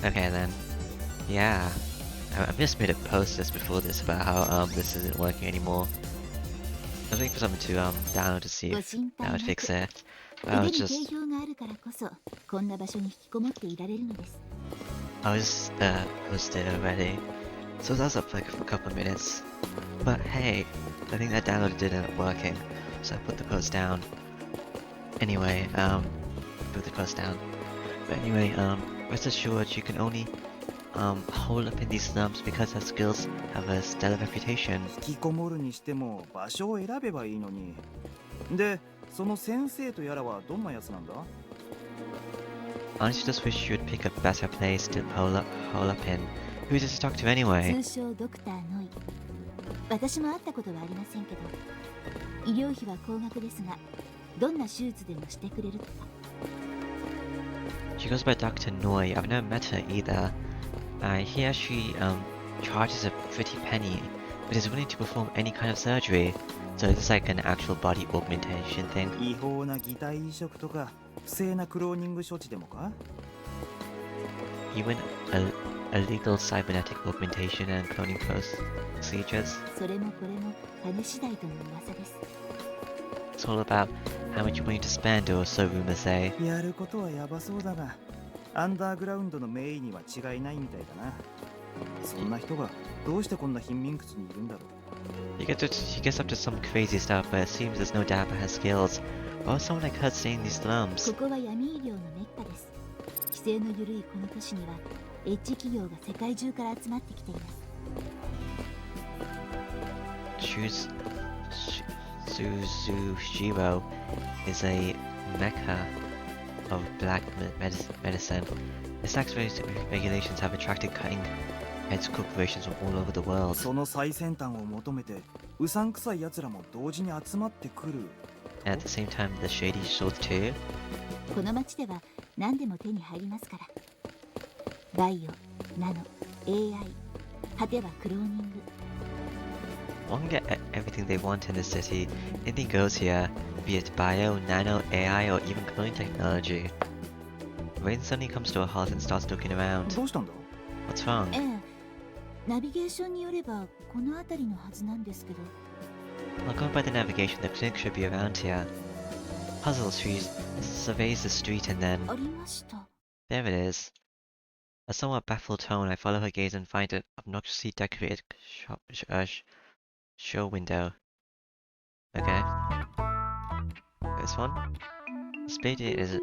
Okay then. Yeah. I've just made a post just before this about how this isn't working anymore. I was waiting for something to download to see ご if 心 that 配 would な fix く。 it. But 腕に定評があるからこそ、こんな場所に引きこもっていられるのです。I was posted already. So that was up like for a couple of minutes. But hey, I think that download didn't end up working. So I put the post down. Anyway, put the post down. But anyway, rest assured you can only hold up in these slums because her skills have a stellar reputation. 引きこもるにしても場所を選べばいいのに。で、その先生とやらはどんなやつなんだ？ Honestly, just wish you'd pick a better place to hole up in. Who's this to talk to anyway? 通称ドクターノイ。私も会ったことはありませんけど、医療費は高額ですが、どんな手術でもしてくれるとか。She goes by Dr. Noi. I've never met her either. I hear she charges a pretty penny, but is willing to perform any kind of surgery. So it's like an actual body augmentation thing. 違法な擬態移植とか不正なクローニング処置でもか？ Even illegal cybernetic augmentation and cloning procedures. それもこれも金次第との噂です。 It's all about how much you're willing to spend, or so rumors say. やることはやばそうだが、アンダーグラウンドの名医には違いないみたいだな。そんな人がどうしてこんな貧民窟にいるんだろう。He gets up to some crazy stuff, but it seems there's no doubt about her skills. Why would someone like her stay in these slums? ここは闇医療のメッカです。規制の緩いこの都市にはエッジ企業が世界中から集まってきています。Suzushiro is a mecca of black medicine. Its tax regulations have attracted cutting-edge corporations from all over the world. その最先端を求めて、うさんくさい奴らも同時に集まってくる。And at the same time, the shady sorts too. この町では何でも手に入りますから。バイオ、ナノ、AI、果てはクローニング。One can get everything they want in this city. Anything goes here, be it bio, nano, AI, or even cloning technology. Rain suddenly comes to a halt and starts looking around. どうしたんだ？ What's wrong? ええ、ナビゲーションによればこの辺りのはずなんですけど。Well, going by the navigation, the clinic should be around here. Puzzles, she surveys the street and then... ありました。 There it is. A somewhat baffled tone, I follow her gaze and find an obnoxiously decorated show window. Okay. This one? Displayed here is an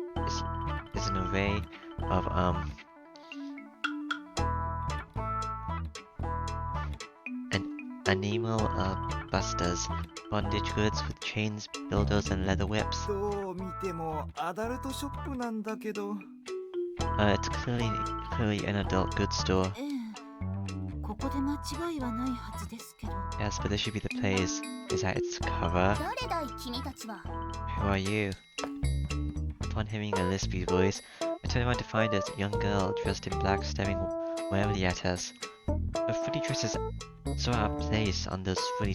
array of animal busters, bondage goods with chains, dildos, and leather whips. どう見てもアダルトショップなんだけど。It's clearly an adult goods store. ええ、ここで間違いはないはずですけど。 Yes, but this should be the place. Is that its cover? 誰だい君たちは。 Who are you? Upon hearing a lispy voice, I turn around to find a young girl dressed in black staring warily at us. Her pretty dress is so out of place on these filthy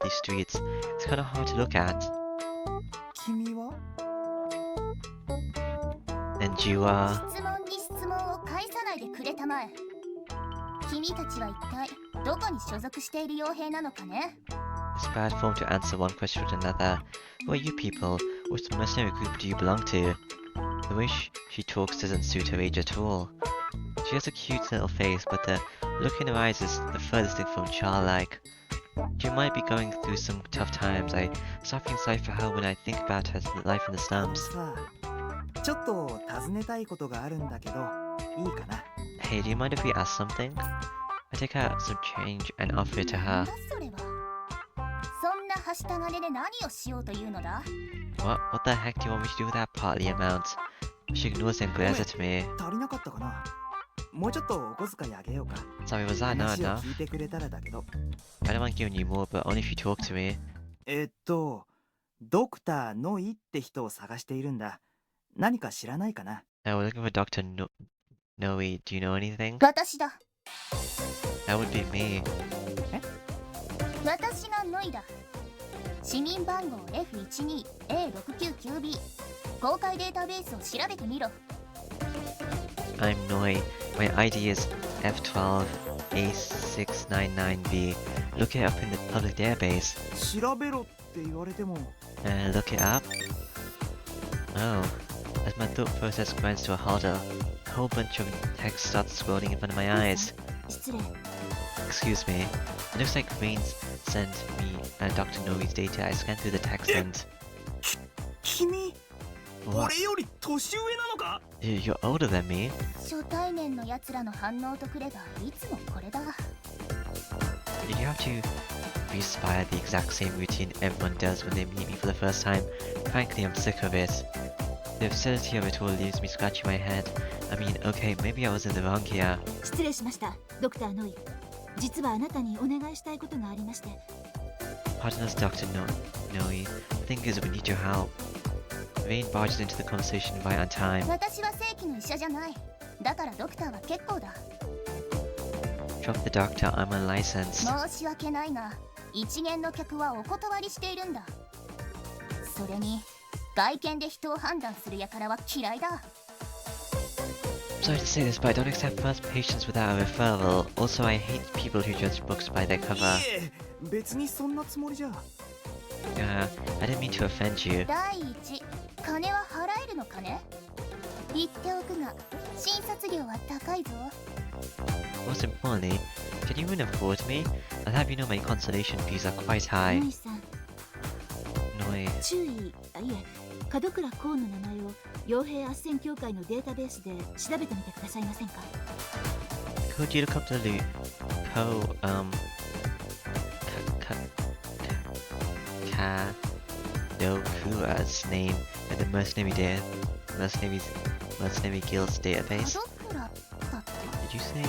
streets. It's kind of hard to look at. 君は？ And you are... 質問に質問を返さないでくれたまえ。君たちは一体どこに所属している傭兵なのかね？ It's bad form to answer one question with another. Who are you people? Which mercenary group do you belong to? The way she talks doesn't suit her age at all. She has a cute little face, but the look in her eyes is the furthest thing from childlike. She might be going through some tough times. I start feeling sorry for her when I think about her life in the slums. さあ、ちょっと尋ねたいことがあるんだけど、いいかな？ Hey, do you mind if we ask something? I take out some change and offer it to な her. んだそれは。そんなはした金で何をしようというのだ？ What the heck do you want me to do with that partly amount? She ignores and glares at me. 足りなかったかな？もうちょっとお小遣いあげようか。 Sorry, was that not 話を enough? 聞いてくれたらだけど。 I don't mind giving you more, but only if you talk to me. ドクターノイって人を探しているんだ。何か知らないかな？ Now we're looking for Dr. Noe. Do you know anything? 私だ。 That would be me. 私がノイだ。市民番号 F12A699B。公開データベースを調べてみろ。I'm Noi. My ID is F12A699B. Look it up in the public database. 調べろって言われても。Look it up? Oh. As my thought process grinds to a halt, a whole bunch of text starts scrolling in front of my eyes. 失礼。 Excuse me. It looks like Rain's sent me Dr. Noi's data. I scanned through the text and... 君、 What? 俺より年上なのか？ You're older than me. 初対面の奴らの反応とくればいつもこれだ。 Did you have to re-inspire the exact same routine everyone does when they meet me for the first time? Frankly, I'm sick of it. The absurdity of it all leaves me scratching my head. I mean, okay, maybe I was in the wrong here. 失礼しました、ドクターノイ。実はあなたにお願いしたいことがありまして。 Pardon us, Dr. Noi. The thing is, we need your help. Rain barges into the conversation right on time. 私は正規の医者じゃない。だからドクターは結構だ。 Drop the doctor, I'm unlicensed. 申し訳ないが、一元の客はお断りしているんだ。それに、外見で人を判断する輩は嫌いだ。 Sorry to say this, but I don't accept first patients without a referral. Also, I hate people who judge books by their cover. いえ、別にそんなつもりじゃ。I didn't mean to offend you. 第一、金は払えるのかね？言っておくが、診察料は高いぞ。 Most importantly, can you even afford me? I'll have you know my consultation fees are quite high. ノイさん、 Noi. 注意、いえ、門倉コウの名前を傭兵斡旋協会のデータベースで調べてみてくださいませんか？ Could you look up the Dokura's name in the mercenary guild's database? 門倉だった。 Did you say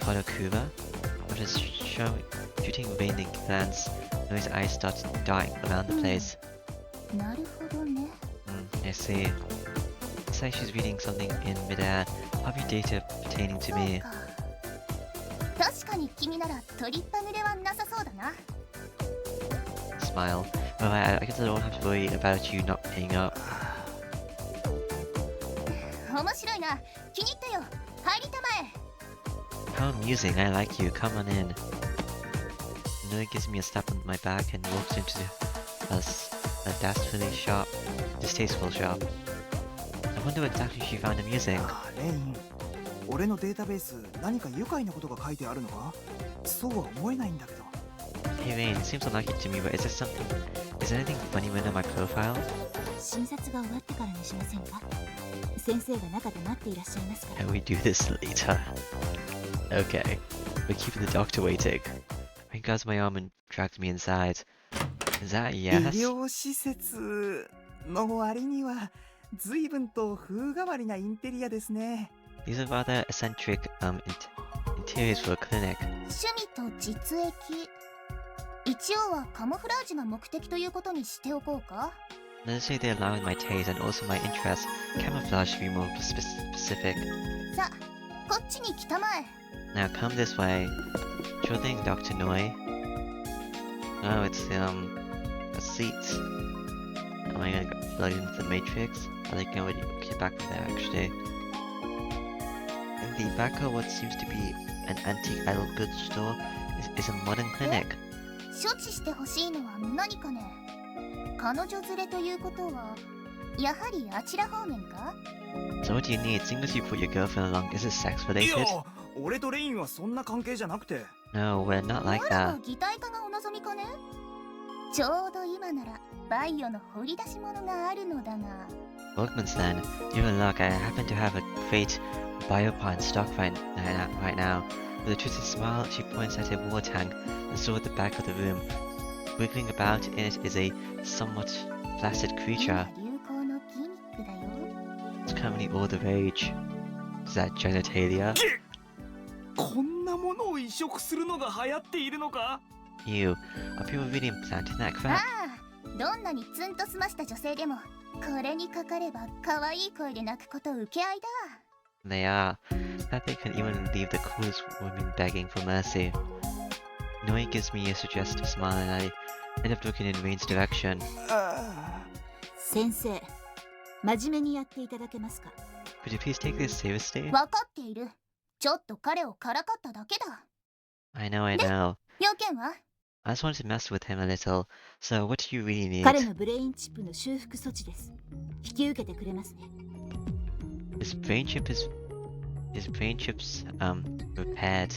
Kodokura? What is shooting Rain in glance? Noi's eyes start darting around the place. なるほどね。 I see. It's like she's reading something in midair. Probably data pertaining to そう me. か。確かに君なら取りっぱぐれはなさそうだな。 Smile. Well, I guess I don't have to worry about you not paying up. 面白いな。気に入ったよ。入りたまえ。 How amusing, I like you, come on in. Noi gives me a slap on my back and walks into a distasteful shop. I wonder what exactly she found amusing. ああ、レイン。俺のデータベース、何か愉快なことが書いてあるのか？そうは思えないんだけど。 Hey Rain, it seems unlucky to me, but is there anything funny written on my profile? 診察が終わってからにしませんか？先生が中で待っていらっしゃいますから。 Can we do this later? Okay, we're keeping the doctor waiting. Rain grabs my arm and drags me inside. Is that a 医 yes? 療施設の割には随分と風変わりなインテリアですね。 These are rather eccentric interiors for a clinic. 趣味と実益。一応はカモフラージュが目的ということにしておこうか。 Let's say they align with my taste and also my interests. Camouflage should be more specific. さあ、こっちに来たまえ。 Now come this way. Sure thing, Dr. Noi. Oh, it's a seat. Am I gonna get plugged into the matrix? I think I would get back from there actually. In the back of what seems to be an antique idol goods store is a modern clinic. 処置してほしいのは何かね。彼女連れということは、やはりあちら方面か？ So what do you need? Seeing as you put your girlfriend along, is it sex い related? や、俺とレインはそんな関係じゃなくて。 No, we're not like 我ら that. の擬態化がお望みかね？ちょうど今ならバイオの掘り出し物があるのだが。 Workman's then. You're in luck. I happen to have a great biopod in stock right now. With a twisted smile, she points at a water tank installed at the back of the room. Wiggling about in it is a somewhat flaccid 今 creature. 流行のギミックだよ。 It's currently all the rage. Is that genitalia? こんなものを移植するのが流行っているのか？ Ew. Are people really implanting that あ crap? あ、どんなにツンと済ました女性でも、これにかかれば可愛い声で泣くこと受け合いだ。 They are. That they can even leave the coolest women begging for mercy. Noi gives me a suggestive smile and I end up looking in Rain's direction. ああ。先生、真面目にやっていただけますか？ Could Could you please take this seriously? 分かっている。ちょっと彼をからかっただけだ。 I know. 要件は？ I just wanted to mess with him a little. So, what do you really need? 彼のブレインチップの修復措置です。引き受けてくれますね。His brain chips repaired.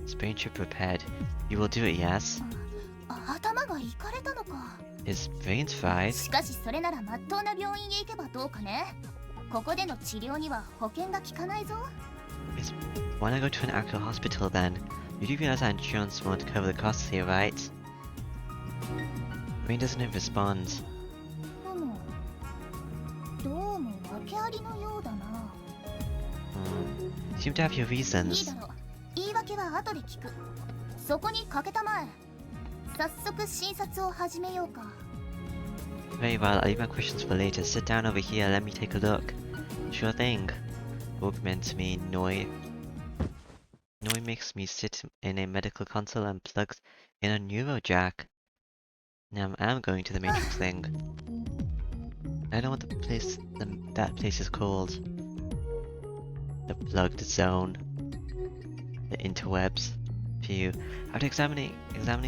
His brain chip repaired. You will do it, yes? 頭がいかれたのか。 His brain's fried. しかしそれなら真っ当な病院へ行けばどうかね。ここでの治療には保険が効かないぞ。 Why not go to an actual hospital then? You do realize that insurance won't cover the costs here, right? Brain doesn't respond. どうも訳ありのようだな。You seem to have your いい reasons. だろう。言い訳は後で聞く。そこにかけたまえ。早速診察を始めようか。 Very well, I'll leave my questions for later. Sit down over here, let me take a look. Sure thing. Augment me, Noi. Noi makes me sit in a medical console and plugs in a neuro jack. Now I'm going to the matrix thing. I know what that place is called. The plugged zone. The interwebs. Phew. After examining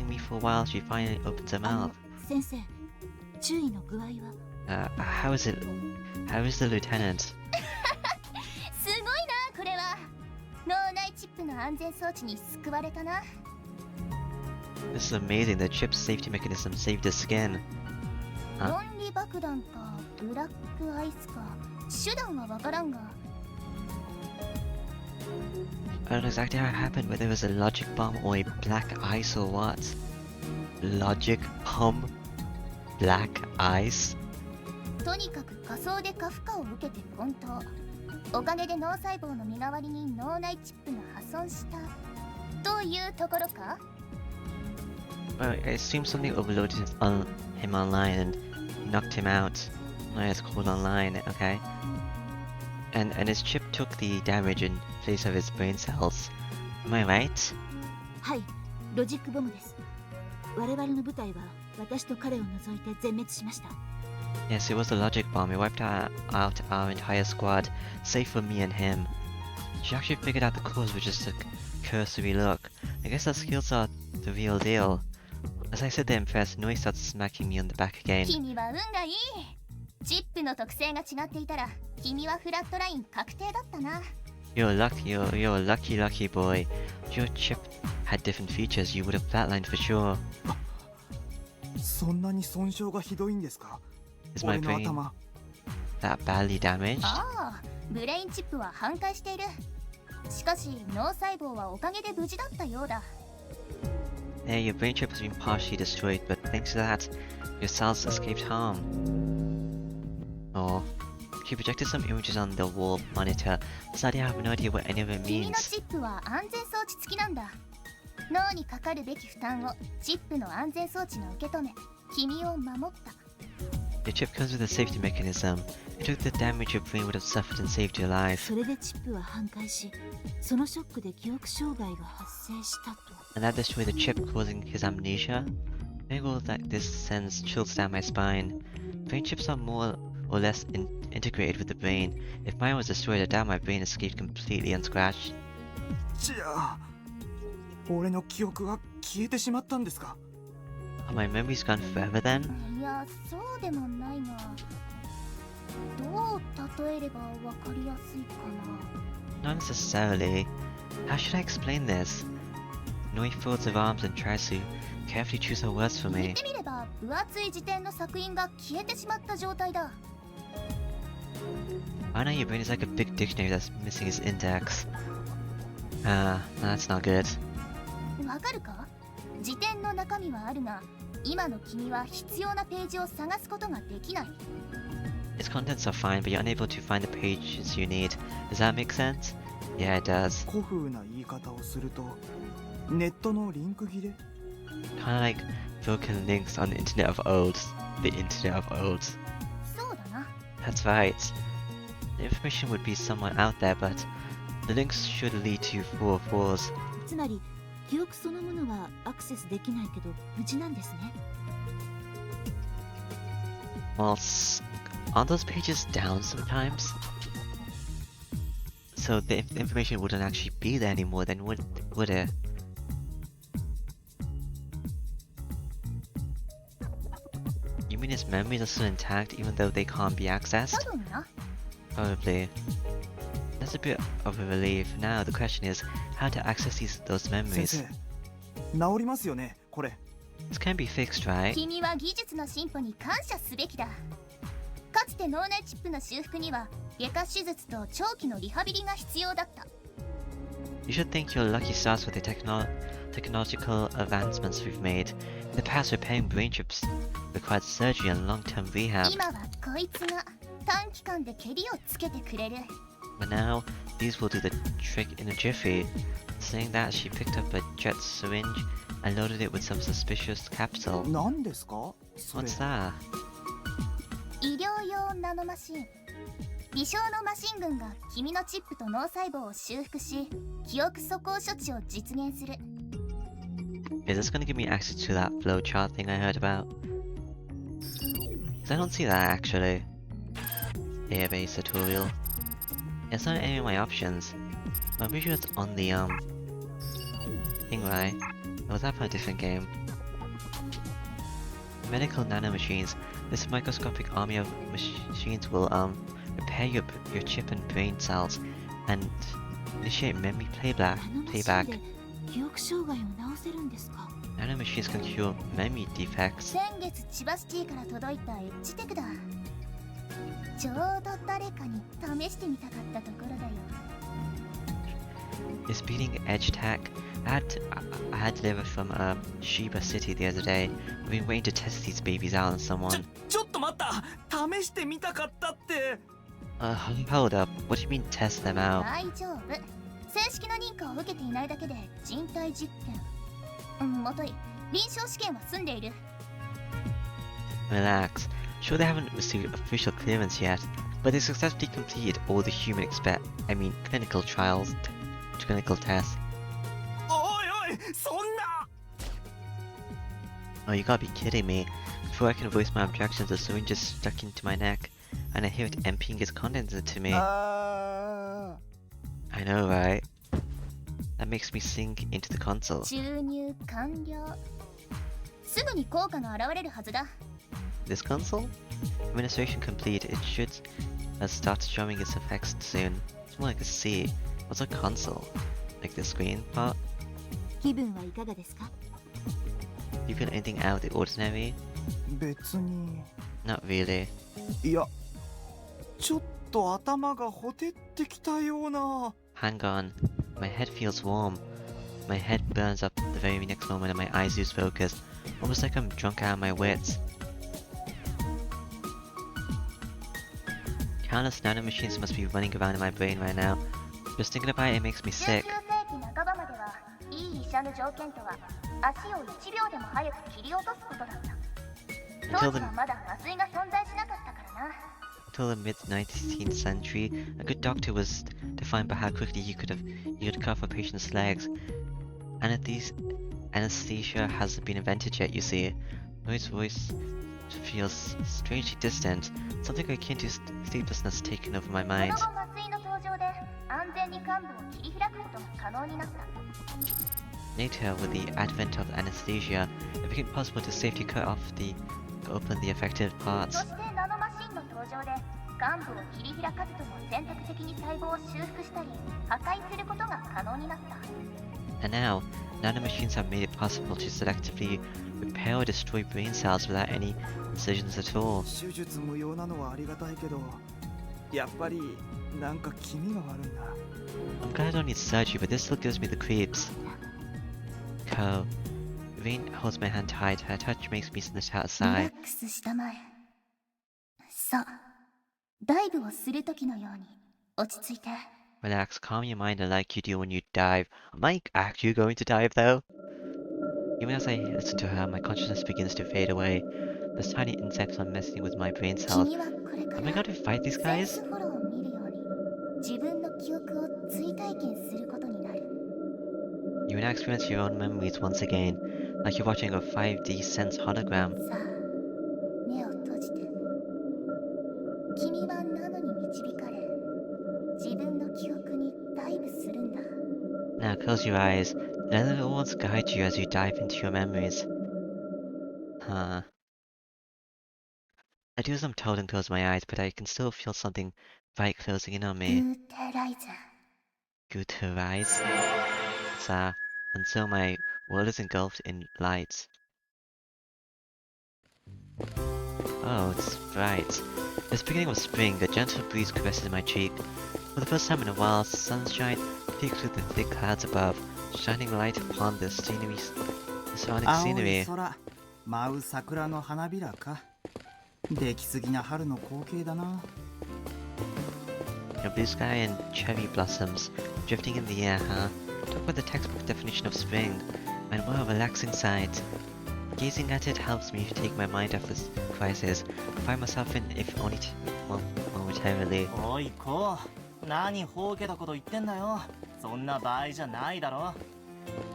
me for a while, she finally opens her mouth. 先生、注意の具合は？ How is the lieutenant? すごいな、これは。脳内チップの安全装置に救われたな。 This is amazing. The chip's safety mechanism saved his skin. 論理爆弾かブラックアイスか手段はわからんが。 I don't know exactly how it happened, whether it was a logic bomb or a black ice or what. Logic bomb? Black ice? とにかく仮想で過負荷を受けて混沌。おかげで脳細胞の身代わりに脳内チップが破損したというところか。 Well, it seems something overloaded on him online and knocked him out. No, it's called online, okay? And his chip took the damage in place of his brain cells. Am I right? はい、ロジックボムです。我々の部隊は私と彼を除いて全滅しました。 Yes, it was a logic bomb. It wiped out our entire squad, save for me and him. She actually figured out the cause with just a cursory look. I guess our skills are the real deal. As I sit there impressed, Noi starts smacking me on the back again. 君は運がいい。チップの特性が違っていたら君はフラットライン確定だったな。 You're a lucky boy. If your chip had different features, you would have flatlined for sure. そんなに損傷がひどいんですか？ Is my 俺の brain 頭。 that badly damaged? ああ、ブレインチップは反壊している。しかし脳細胞はおかげで無事だったようだ。 Yeah, your brain chip has been partially destroyed, but thanks to that, your cells escaped harm. Oh, she projected some images on the wall monitor. Sadly, I have no idea what any of it 君の means. チップは安全装置付きなんだ。脳にかかるべき負担をチップの安全装置が受け止め、君を守った。 Your chip comes with a safety mechanism. It took the damage your brain would have suffered and saved your life. それでチップは反壊し、そのショックで記憶障害が発生したと。 And that destroyed the chip, causing his amnesia? Maybe all that this sends chills down my spine. Brain chips are more or less integrated with the brain. If mine was destroyed, I doubt my brain escaped completely unscratched. じゃあ、俺の記憶が消えてしまったんですか？ Are my memories gone forever then? いや、そうでもないが、どう例えればわかりやすいかな。 Not necessarily. How should I explain this? Noi folds her arms and tries to carefully choose her words for 言 me. ってみれば分厚い辞典の作品が消えてしまった状態だ。 I know your brain is like a big dictionary that's missing its index. That's not good. わかるか？辞典の中身はあるが、今の君は必要なページを探すことができない。 Its contents are fine, but you're unable to find the pages you need. Does that make sense? Yeah, it does. 古風な言い方をすると、ネットのリンク切れ？ Kinda like broken links on the internet of olds. The internet of olds. そうだな。 That's right. The information would be somewhere out there, but the links should lead to 404s. つまり記憶そのものはアクセスできないけど無事なんですね。Well, Aren't those pages down sometimes? So the information wouldn't actually be there anymore then, would it? You mean his memories are still intact even though they can't be 多 accessed? 分な。 Probably. That's a bit of a relief. Now the question is how to access those 先 memories. 生治りますよねこれ。 This can be fixed, right? 君は技術の進歩に感謝すべきだ。かつて脳内チップの修復には外科手術と長期のリハビリが必要だった。 You should thank your lucky stars for the technological advancements we've made. In the past, repairing brain chips required surgery and long-term rehab. 今はこいつが短期間でケリをつけてくれる。 But now, these will do the trick in a jiffy. Saying that, she picked up a jet syringe and loaded it with some suspicious capsule. 何ですかそれ。 What's that? 医療用ナノマシン。微小のマシン群が君のチップと脳細胞を修復し、記憶素行処置を実現する。 Is this gonna give me access to that flowchart thing I heard about? 'Cause I don't see that actually. Database tutorial. It's not in any of my options. But I'm pretty sure it's on the thing, right? Or was that for a different game? Medical nanomachines. This microscopic army of machines will repair your chip and brain cells and initiate memory ナ playback. ノマシンで記憶障害を治せるんですか？ Nanomachines can cure memory defects. 先月千葉シティから届いたエッジテクだ。ちょうど誰かに試してみたかったところだよ。 It's beating edge tech. I had delivered from Shiba City the other day. I've been waiting to test these babies out on someone. ちょっと待った試してみたかったって。 Hold up. What do you mean test them out? 大丈夫。正式な認可を受けていないだけで人体実験。もとい、臨床試験は済んでいる。 Relax. Sure they haven't received official clearance yet, but they successfully completed all the human clinical trials, clinical tests. おいおいそんな。 Oh, you gotta be kidding me. Before I can voice my objections, the syringe is stuck into my neck, and I hear it emptying its contents into me. あ I know, right? That makes me sink into the console. 注入完了。すぐに効果が現れるはずだ。 This console? Administration complete. It should start showing its effects soon. It's more like a C. What's a console? Like the screen part? 気分はいかがですか？ Do you feel anything out of the ordinary? 別に。 Not really. いやちょっと頭がほてってきたような。 Hang on. My head feels warm. My head burns up the very next moment and my eyes lose focus. Almost like I'm drunk out of my wits. Countless nanomachines must be running around in my brain right now. Just thinking about it makes me 19 sick. 世紀半ばまではいい医者の条件とは足を1秒でも早く切り落とすことだった。当時はまだ麻酔が存在しなかったからな。 Until the mid 19th century, a good doctor was defined by how quickly he could cut off a patient's legs. Anesthesia hasn't been invented yet, you see. Noise voice feels strangely distant. Something akin to sleeplessness taken over my そ mind. の後麻酔の登場で安全に患部を切り開くことが可能になった。 Later, with the advent of anesthesia, it became possible to safely open the affected そ parts. してナノマシンの登場で患部を切り開かずとも選択的に細胞を修復したり破壊することが可能になった。 And now, nanomachines have made it possible to selectively repair or destroy brain cells without any incisions at all. 手術無用なのはありがたいけどやっぱりなんか気味が悪いな。 I'm glad I don't need surgery, but this still gives me the creeps. Co. Rain holds my hand tight. Her touch makes me snatch out a リラ sigh. ックスしたまえ。さあ、ダイブをするときのように落ち着いて。 Relax, calm your mind like you do when you dive. Am I actually going to dive though? Even as I listen to her, my consciousness begins to fade away. Those tiny insects are messing with my brain cells. 君はこれか Am I ら going to fight these セン guys? スフォローを見るように自分の記憶を追体験することになる。 You will now experience your own memories once again, like you're watching a 5D sense hologram. さあ、目を閉じて。くするんだ。 Now close your eyes. Let the little ones guide you as you dive into your memories. Huh. I do as I'm told and close my eyes, but I can still feel something bright closing in on グ me. ーテライズ。 Good to rise. Sir. Until my world is engulfed in light. Oh, it's bright. It's beginning of spring. A gentle breeze caresses my cheek. For the first time in a while, sunshine peeks through the thick clouds above, shining light upon the scenery, the surrounding 青い scenery. 空舞う桜の花びらか。出来すぎな春の光景だな。 A blue sky and cherry blossoms drifting in the air, huh? Talk about the textbook definition of spring, and what a relaxing sight. Gazing at it helps me take my mind off this crisis, find myself in, if only momentarily. おいこう、何ほうけたこと言ってんだよ。そんな場合じゃないだろ。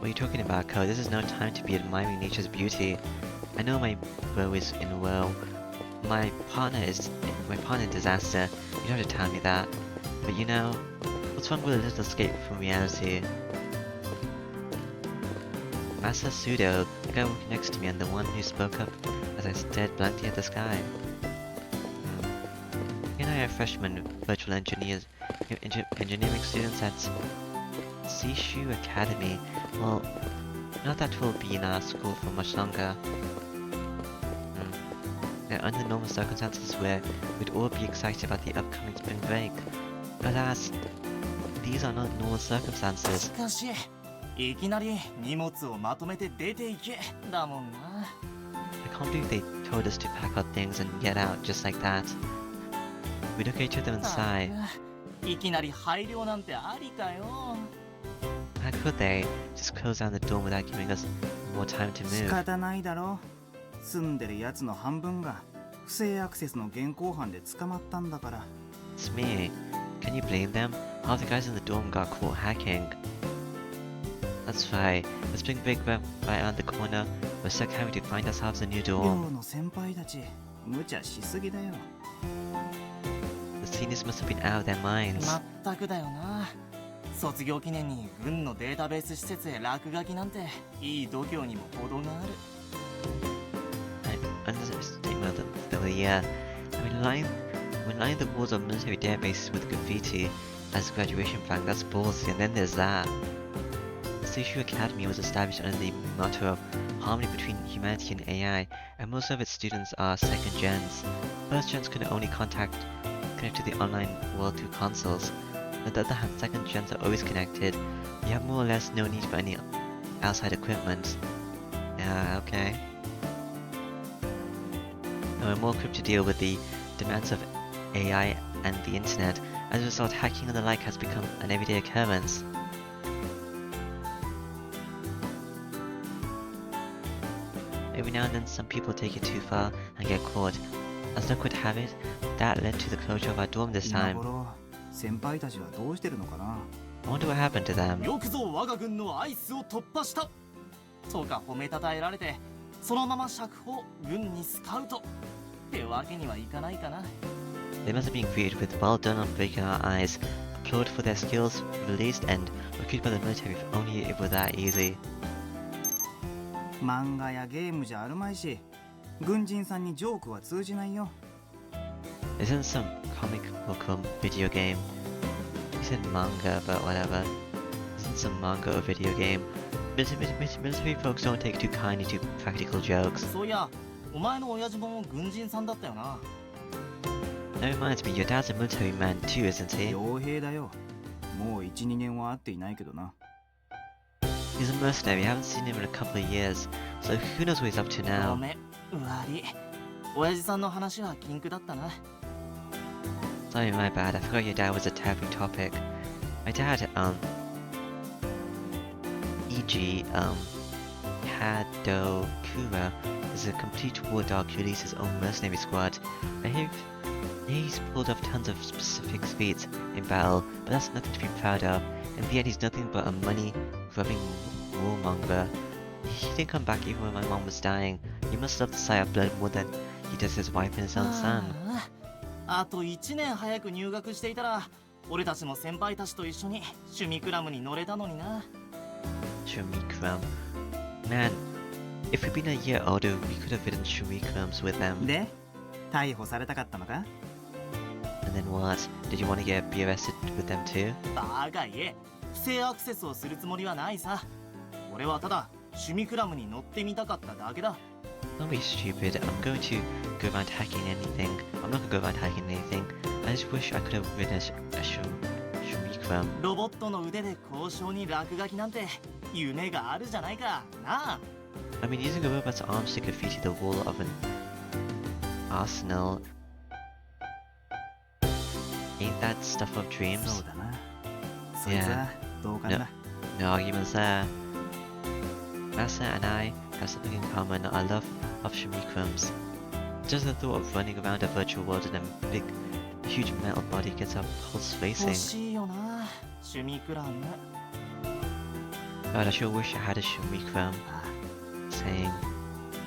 What are you talking about, Ko? This is no time to be admiring nature's beauty. I know my bow is in a whirl. My partner in disaster. You don't have to tell me that. But you know, what's wrong with a little escape from reality? Master Pseudo, the guy walking next to me and the one who spoke up as I stared blankly at the sky. He and I are freshmen, virtual engineers, engineering students at Seishu Academy. Well, not that we'll be in our school for much longer. Now, under normal circumstances where we'd all be excited about the upcoming spring break. Alas, these are not normal し circumstances. かし、いきなり荷物をまとめて出ていけだもんな。 I can't believe they told us to pack our things and get out just like that. We look at each other and sigh. いきなり配慮なんてありかよ。 How could they just close down the door without giving us more time to 仕 move? 方ないだろ。住んでるやつの半分が不正アクセスの現行犯で捕まったんだから。 It's me. Can you blame them? Half the guys in the dorm got caught hacking. That's right. The spring break right around the corner. We're stuck having to find ourselves a new 寮 dorm. の先輩たち無茶しすぎだよ。 The seniors must have been out of their minds. まったくだよな。卒業記念に軍のデータベース施設へ落書きなんていい度胸にも程がある。 An understatement of the year. When lining the walls of military databases with graffiti as a graduation flag, that's ballsy, and then there's that. The Seishu Academy was established under the motto of harmony between humanity and AI, and most of its students are second gens. First gens can only connect to the online world through consoles. On the other hand, second gens are always connected. You have more or less no need for any outside equipment. Yeah, okay. And we're more equipped to deal with the demands of AI and the internet. As a result, hacking and the like has become an everyday occurrence. Every now and then some people take it too far and get caught. As luck would have it, that led to the closure of our dorm this 今 time. 頃先輩たちはどうしてるのかな。 I wonder what happened to them. よくぞ我が軍のアイスを突破したとか褒めたたえられて、そのまま釈放、軍にスカウトってわけにはいかないかな。 They must have been greeted with well done on breaking our eyes, applauded for their skills, released and recruited by the military if only it were that easy. 漫画やゲームじゃあるまいし、軍人さんにジョークは通じないよ。 Isn't some comic book or video game? You said manga, but whatever. Isn't some manga or video game? Military folks don't take too kindly to practical jokes. そういや、お前の親父も軍人さんだったよな。 That reminds me, your dad's a military man too, isn't he? 傭兵だよ。もう 1,2 年は会っていないけどな。 He's a mercenary, I haven't seen him in a couple of years, so who knows what he's up to ご now? めん、悪い。親父さんの話は禁句だったな。 Sorry, my bad, I forgot your dad was a taboo topic. My dad, e.g., Kadokura is a complete war dog who leads his own mercenary squad. I hear he's pulled off tons of specific feats in battle, but that's nothing to be proud of. In the end, he's nothing but a money-grubbing warmonger. He didn't come back even when my mom was dying. He must love the sight of blood more than he does his wife and his own son. あと1年早く入学していたら、俺たちも先輩たちと一緒に趣味クラブに乗れたのにな。 Shumikram. Man, if we'd been a year older, we could have ridden Shumikrams with them. で逮捕されたかったのか？ And then what? Did you want to be arrested with them too? バカ言え、不正アクセスをするつもりはないさ。俺はただ趣味クラブに乗ってみたかっただけだ。 Don't be stupid. I'm going to go around hacking anything. I'm not gonna go around hacking anything. I just wish I could have ridden a Shumikram. ロボットの腕で交渉に落書きなんて夢があるじゃないかなあ。 I mean, using a robot's arms to graffiti the wall of an arsenal. Ain't that stuff of dreams? そうだな。そいつは同感だ。 No arguments there. Massa and I have something in common, our love of Shumikrams. Just the thought of running around a virtual world in a big, huge metal body gets our pulse 欲 racing. しいよな、趣味クラブ。 God, I sure wish I had a Shumikram. あ Saying,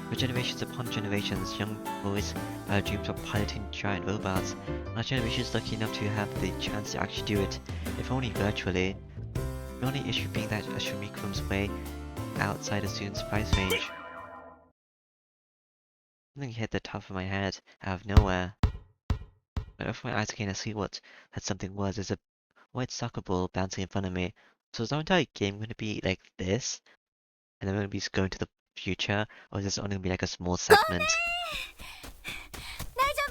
for generations upon generations, young boys have dreamed of piloting giant robots. Our generation is lucky enough to have the chance to actually do it, if only virtually. The only issue being that a Shumikram's way outside a student's price range. Something hit the top of my head, out of nowhere. I opened my eyes again to see what that something was. There's a white soccer ball bouncing in front of me. So is our entire game going to be like this? And then we're going to be going to the future? Or is this only going to be like a small segment? 大丈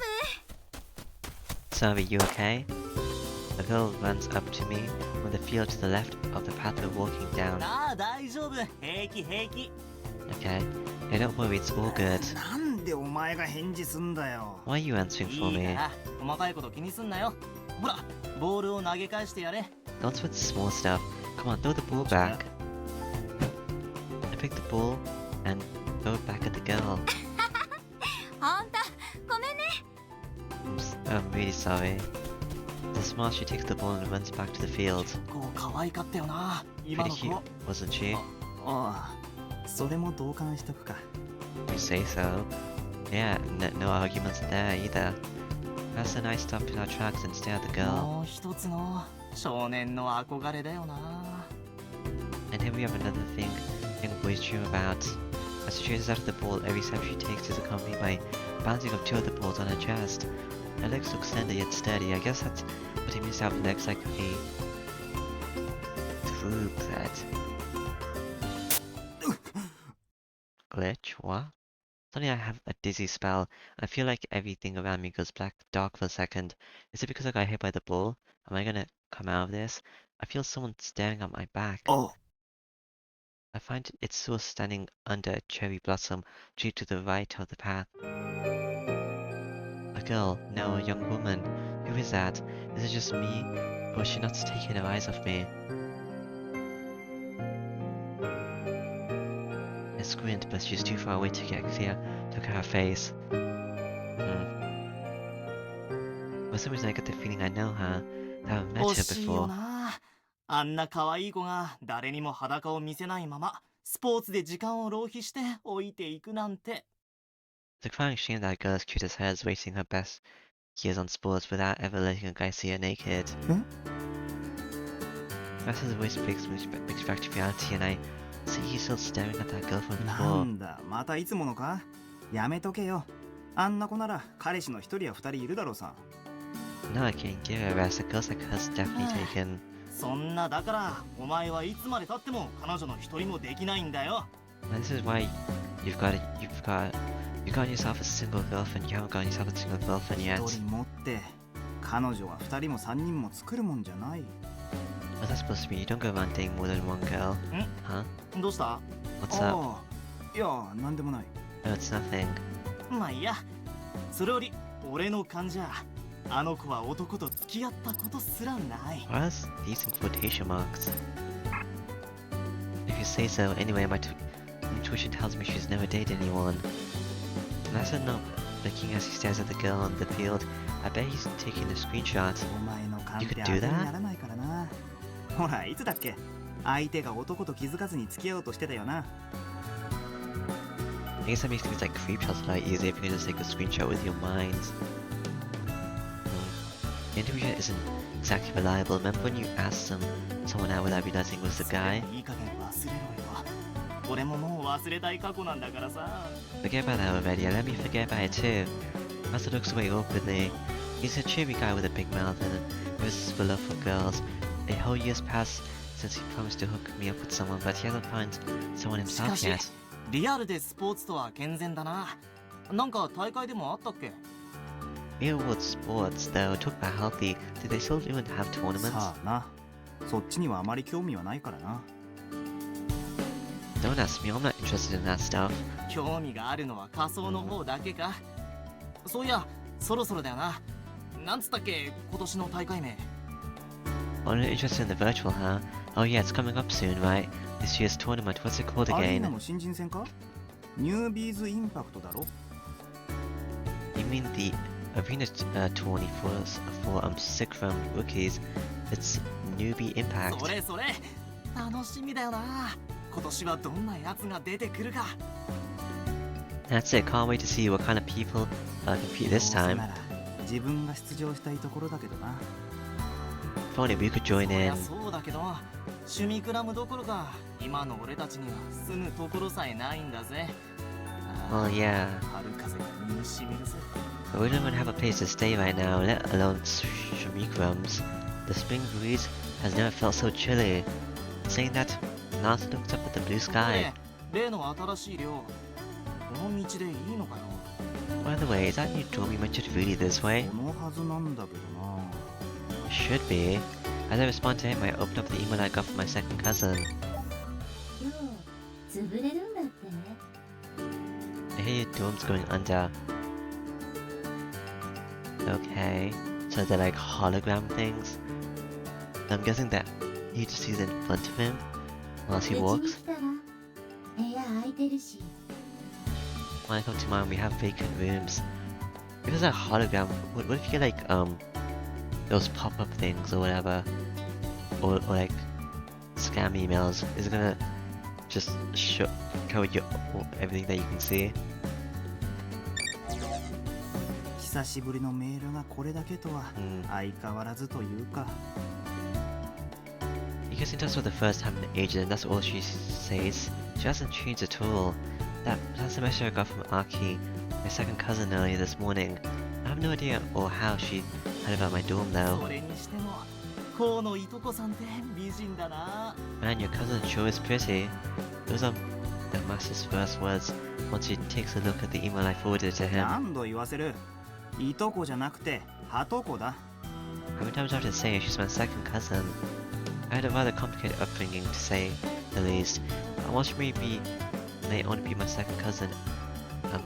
Sorry, you okay? A girl runs up to me from the field to the left of the path we're walking down. ああ、大丈夫。平気平気。 Okay? Yeah, don't worry, it's all good. なんでお前が返事すんだよ。 Why are you answering い for いか me? ら、細かいこと気にすんなよ。ほら、ボールを投げ返してやれ。 Don't sweat the small stuff. Come on, throw the ball back. I pick the ball and throw it back at the girl. 夫。ほんと、ごめんね。 I'm really sorry. The smile, she takes the ball and runs back to the field. こう可愛かったよな、今 Pretty の cute, 子。 wasn't she? ああ、それも同感しとくか。 You say so. Yeah, no arguments there either. Master and I stopped in our tracks and stared at the girl. もう一つの少年の憧れだよな。 And here we have another thing young boys dream about. As she chases after the ball, every step she takes is accompanied by bouncing of two of the balls on her chest. Her legs look slender yet sturdy. I guess that's what it means to have legs like a true thread. Glitch? What? Suddenly I have a dizzy spell. I feel like everything around me goes dark for a second. Is it because I got hit by the ball? Am I gonna come out of this? I feel someone staring at my back. おう。 I find it's still standing under a cherry blossom tree to the right of the path. A girl, no, a young woman. Who is that? Is it just me? Or is she not taking her eyes off me? I squint, but she's too far away to get a clear look at her face. For some reason I get the feeling I know her, that I've met 惜 her しいよ before. な。あんな可愛い子が誰にも裸を見せないままスポーツで時間を浪費して置いていくなんて。 It's a crying shame that a girl as cute as her is wasting her best years on sports without ever letting a guy see her naked. Hmm? Master's voice brings back to reality and I see he's still staring at that girl from な before. んだ、またいつものか？やめとけよ。あんな子なら彼氏の一人や二人いるだろうさ。No, I can't give her a rest. A girl's like her's definitely taken. そんなだからお前はいつまで経っても彼女の一人もできないんだよ。 And this is why you got yourself a single girlfriend. You haven't got yourself a single girlfriend 一 yet. 人持って彼女は二人も三人も作るもんじゃない。 What's that supposed to be? You don't go around dating more than one girl. Huh? どうした？ What's up? ああ、いや、なんでもない。 No, it's nothing. まあいいや。それより俺の勘じゃあの子は男と付き合ったことすらない。 Why is these in quotation marks? If you say so, anyway, my intuition tells me she's never dated anyone. Master not looking as he stares at the girl on the field. I bet he's taking a screenshot. お前の勘 You って could 当 do てに that? ならないからな。ほら、いつだっけ？相手が男と気づかずに付き合おうとしてたよな。I guess that makes things like creep shots a lot easier if you can just take a screenshot with your mind. The intuition isn't exactly reliable. Remember when you asked someone out without realizing it was the guy? いい加減忘れろよ。俺ももう忘れたい過去なんだからさ。 Forget about that already, and let me forget about it too. Master looks away awkwardly. He's a cheery guy with a big mouth and a irresistible love for girls. A whole year's passed since he promised to hook me up with someone, but he hasn't found someone しか himself し yet. リアルでスポーツとは健全だな。なんか大会でもあったっけ？ Real world sports, though, talk about healthy. Do they still even have tournaments? さあな、そっちにはあまり興味はないからな。 Don't ask me, I'm not interested in that stuff. 興味があるのは仮想の方だけか。そういや、そろそろだよな。なんつったっけ、今年の大会名。 Only interested in the virtual, huh? Oh yeah, it's coming up soon, right? This year's tournament, what's it called アリーナ again? の新人戦か？ニュービーズインパクトだろ？ You mean the arena tourney for sick from rookies? It's newbie impact. それそれ、楽しみだよな。今年はどんなやつが出てくるか。 That's it, can't wait to see what kind of people compete どう this せ time. なら自分が出場したいところだけどな。 If only we could そ join り in. ゃそうだけど、趣味クラブどころか、今の俺たちには住むところさえないんだぜ。 Well, yeah. 春風が身に染みるぜ。 But we don't even have a place to stay right now, let alone Shamikrams. The spring breeze has never felt so chilly. Saying that, Nasa looked up at the blue sky. ねえ、例の新しい寮、この道でいいのかよ。 By the way, is that new dorm you mentioned really this way? このはずなんだけどな。 Should be. As I respond to him, I open up the email I got from my second cousin. 今日潰れるんだってね。 I hear your dorm's going under. Okay, so they're like hologram things. I'm guessing that he just sees in front of him while う he ちに walks. 来たら部屋空いてるし。 When I come to mine, we have vacant rooms. If it's a hologram, what if you get like those pop-up things or whatever, or like scam emails? Is it gonna just cover everything that you can see? 久しぶりのメールがこれだけとは Hmm. 相変わらずというか。 You guys in touch for the first time in ages, and that's all she says. She hasn't changed at all. That's the message I got from Aki, my second cousin, earlier this morning. I have no idea or how she heard about my dorm though. それにしても、河野いとこさんって美人だな。 Man, your cousin sure is pretty. Those are the master's first words once he takes a look at the email I forwarded to him. 何度言わせる？いとこじゃなくて、はとこだ。 How many times do I have to say she's my second cousin? I had a rather complicated upbringing, to say the least. While she may only be my second cousin,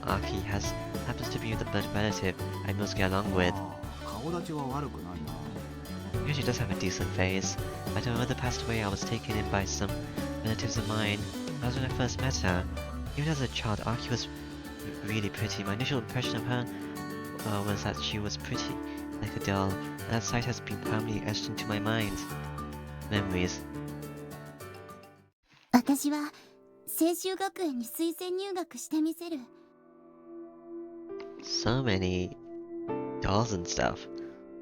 Aki happens to be the blood relative I most get along with. ああ、顔立ちは悪くないな。 Because she does have a decent face. But when my mother passed away, I was taken in by some relatives of mine. That was when I first met her. Even as a child, Aki was really pretty. My initial impression of her was that she was pretty, like a doll, and that sight has been permanently etched into my mind. Memories. 私は青州学園に推薦入学してみせる。 So many dolls and stuff.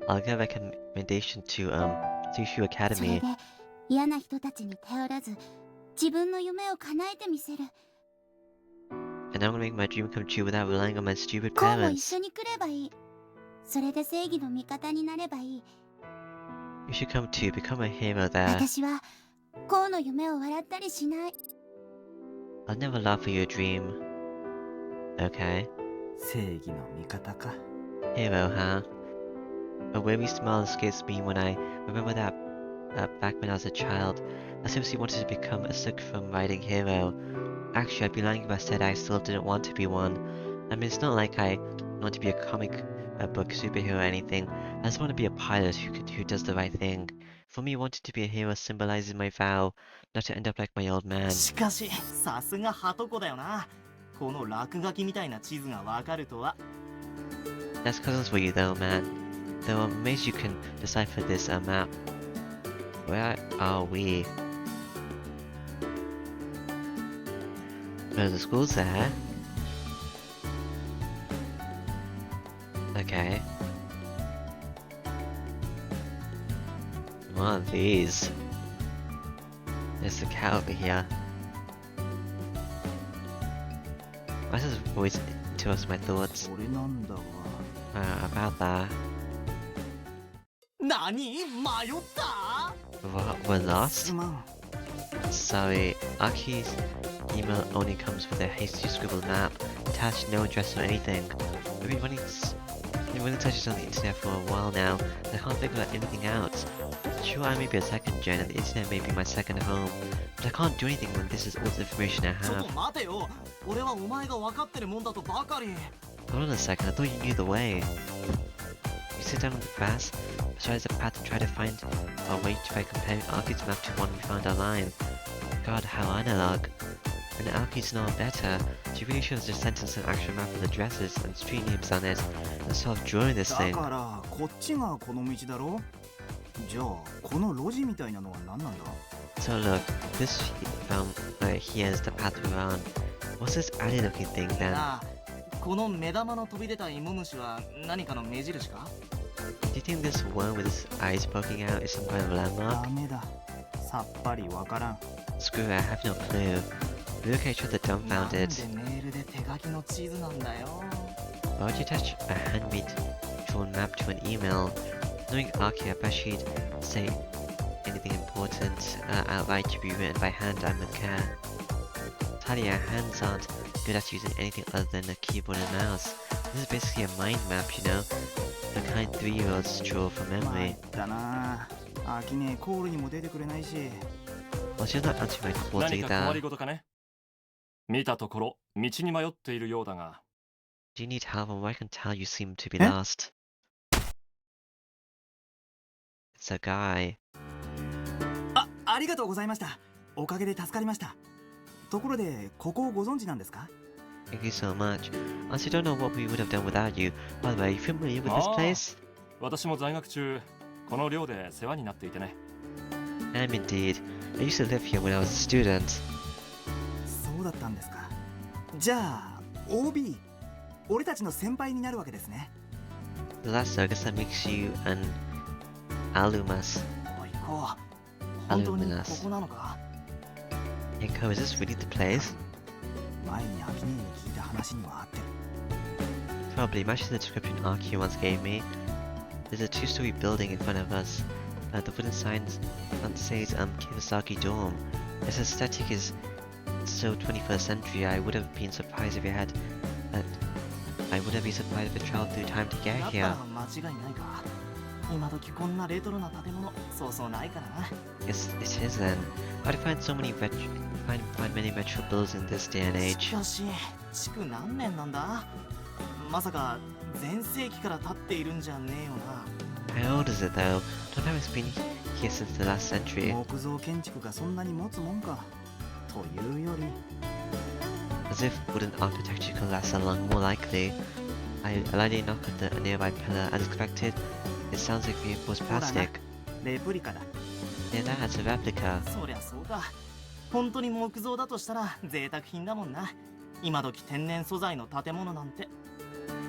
I'll get a recommendation to Sushu それ Academy. で嫌な人たちに頼らず自分の夢を叶えてみせる。 And I'm gonna make my dream come true without relying on my stupid こうも一 parents. 緒に来ればいい。それで正義の味方になればいい。 You should come too, become a hero there. 私はこうの夢を笑ったりしない。 I'll never laugh at your dream. Okay. 正義の味方か。 Hero, huh? A weary smile escapes me when I remember that back when I was a child, I seriously wanted to become a sucker from writing hero. Actually, I'd be lying if I said I still didn't want to be one. I mean, it's not like I want to be a comic book superhero or anything. I just want to be a pilot who does the right thing. For me, wanting to be a hero symbolizes my vow not to end up like my old man. しかし、さすがハトコだよな。この落書きみたいな地図がわかるとは。 That's cousins for you though, man. Though I'm amazed you can decipher this map. Where are we? Oh, the school's there. Okay. What are these? There's the cat over here. Why does this always interrupt my thoughts それなんだわ。 about that? 何？迷った？ What? We're lost? すまん。 Sorry, Aki's email only comes with a hasty scribbled map, attached no address or anything. I've been running searches on the internet for a while now, and I can't figure anything out. Sure, I may be a second gen, and the internet may be my second home, but I can't do anything when this is all the information I ちょっ have. と待てよ。俺はお前が分かってるもんだとばかり。 Hold on a second, I thought you knew the way. You sit down on the grass, visualize the path and try to find a way by comparing Aki's map to one we found online. God, how analog. And Aki's know better. She really should have just sent us an actual map with addresses and street names on it, and start drawing this だ thing. からこっちがこの道だろ。じゃあこの路地みたいなのは何なんだ。 So look, this here is the path we're on. What's this alley looking thing then? なあ、この目玉の飛び出た芋虫は何かの目印か？ Do you think this one with his eyes poking out is some kind of landmark? ダメだ。さっぱりわからん。 Screw it, I have no clue. We look at each other なんで dumbfounded. メールで手書きの地図なんだよ。 Why would you attach a handmade drawn map to an email? Knowing Aki, I bet she'd say anything important outright to be written by hand and with care. Talia, hands aren't good at using anything other than a keyboard and mouse. This is basically a mind map, you know? The kind 3-year-olds draw from ま memory. ったな。アキネコールにも出てくれないし。 Well, she's not answering my calls 何か困 either. りごとかね。見たところ道に迷っているようだが、 Do you need help? Or I can tell you seem to be Eh? lost. It's a guy. ありがとうございました。おかげで助かりました。ところでここをご存知なんですか？ Thank you so much. Honestly, don't know what we would have done without you. By the way, are you familiar with this Ah. place? 私も在学中この寮で世話になっていてね。 I am indeed. I used to live here when I was a student. そうだったんですか。じゃあ OB 俺たちの先輩になるわけですね。 So that's I guess that makes you an alumnus. おいこう、本当にこ Aluminous. こなのか？ Hey, Ko, is this really the place? 前にアキネに聞いた話には合ってる。 Probably. Matching the description Arky once gave me. There's a 2-story building in front of us. The wooden sign says Kawasaki Dorm. Its aesthetic is so 21st century. I would have been surprised if it had. I wouldn't be surprised if it traveled through time to だ get った here. ら間違いないか。今時こんなレトロな建物、そうそうないからな。Yes, it is then. I'd find so many find many retro builds in this day and し age. かし、築何年なんだ？まさか全盛期から経っているんじゃねえよな。 How old is it though? Don't have it's been here since the last century. 木造建築がそんなに持つもんか。というより As if wooden architecture could last so long, more likely. I lightly knock at the nearby pillar. As expected, it sounds like reinforced plastic. レプリカだ。 Yeah, that's a replica. そりゃそうか。本当に木造だとしたら贅沢品だもんな。今時天然素材の建物なんて。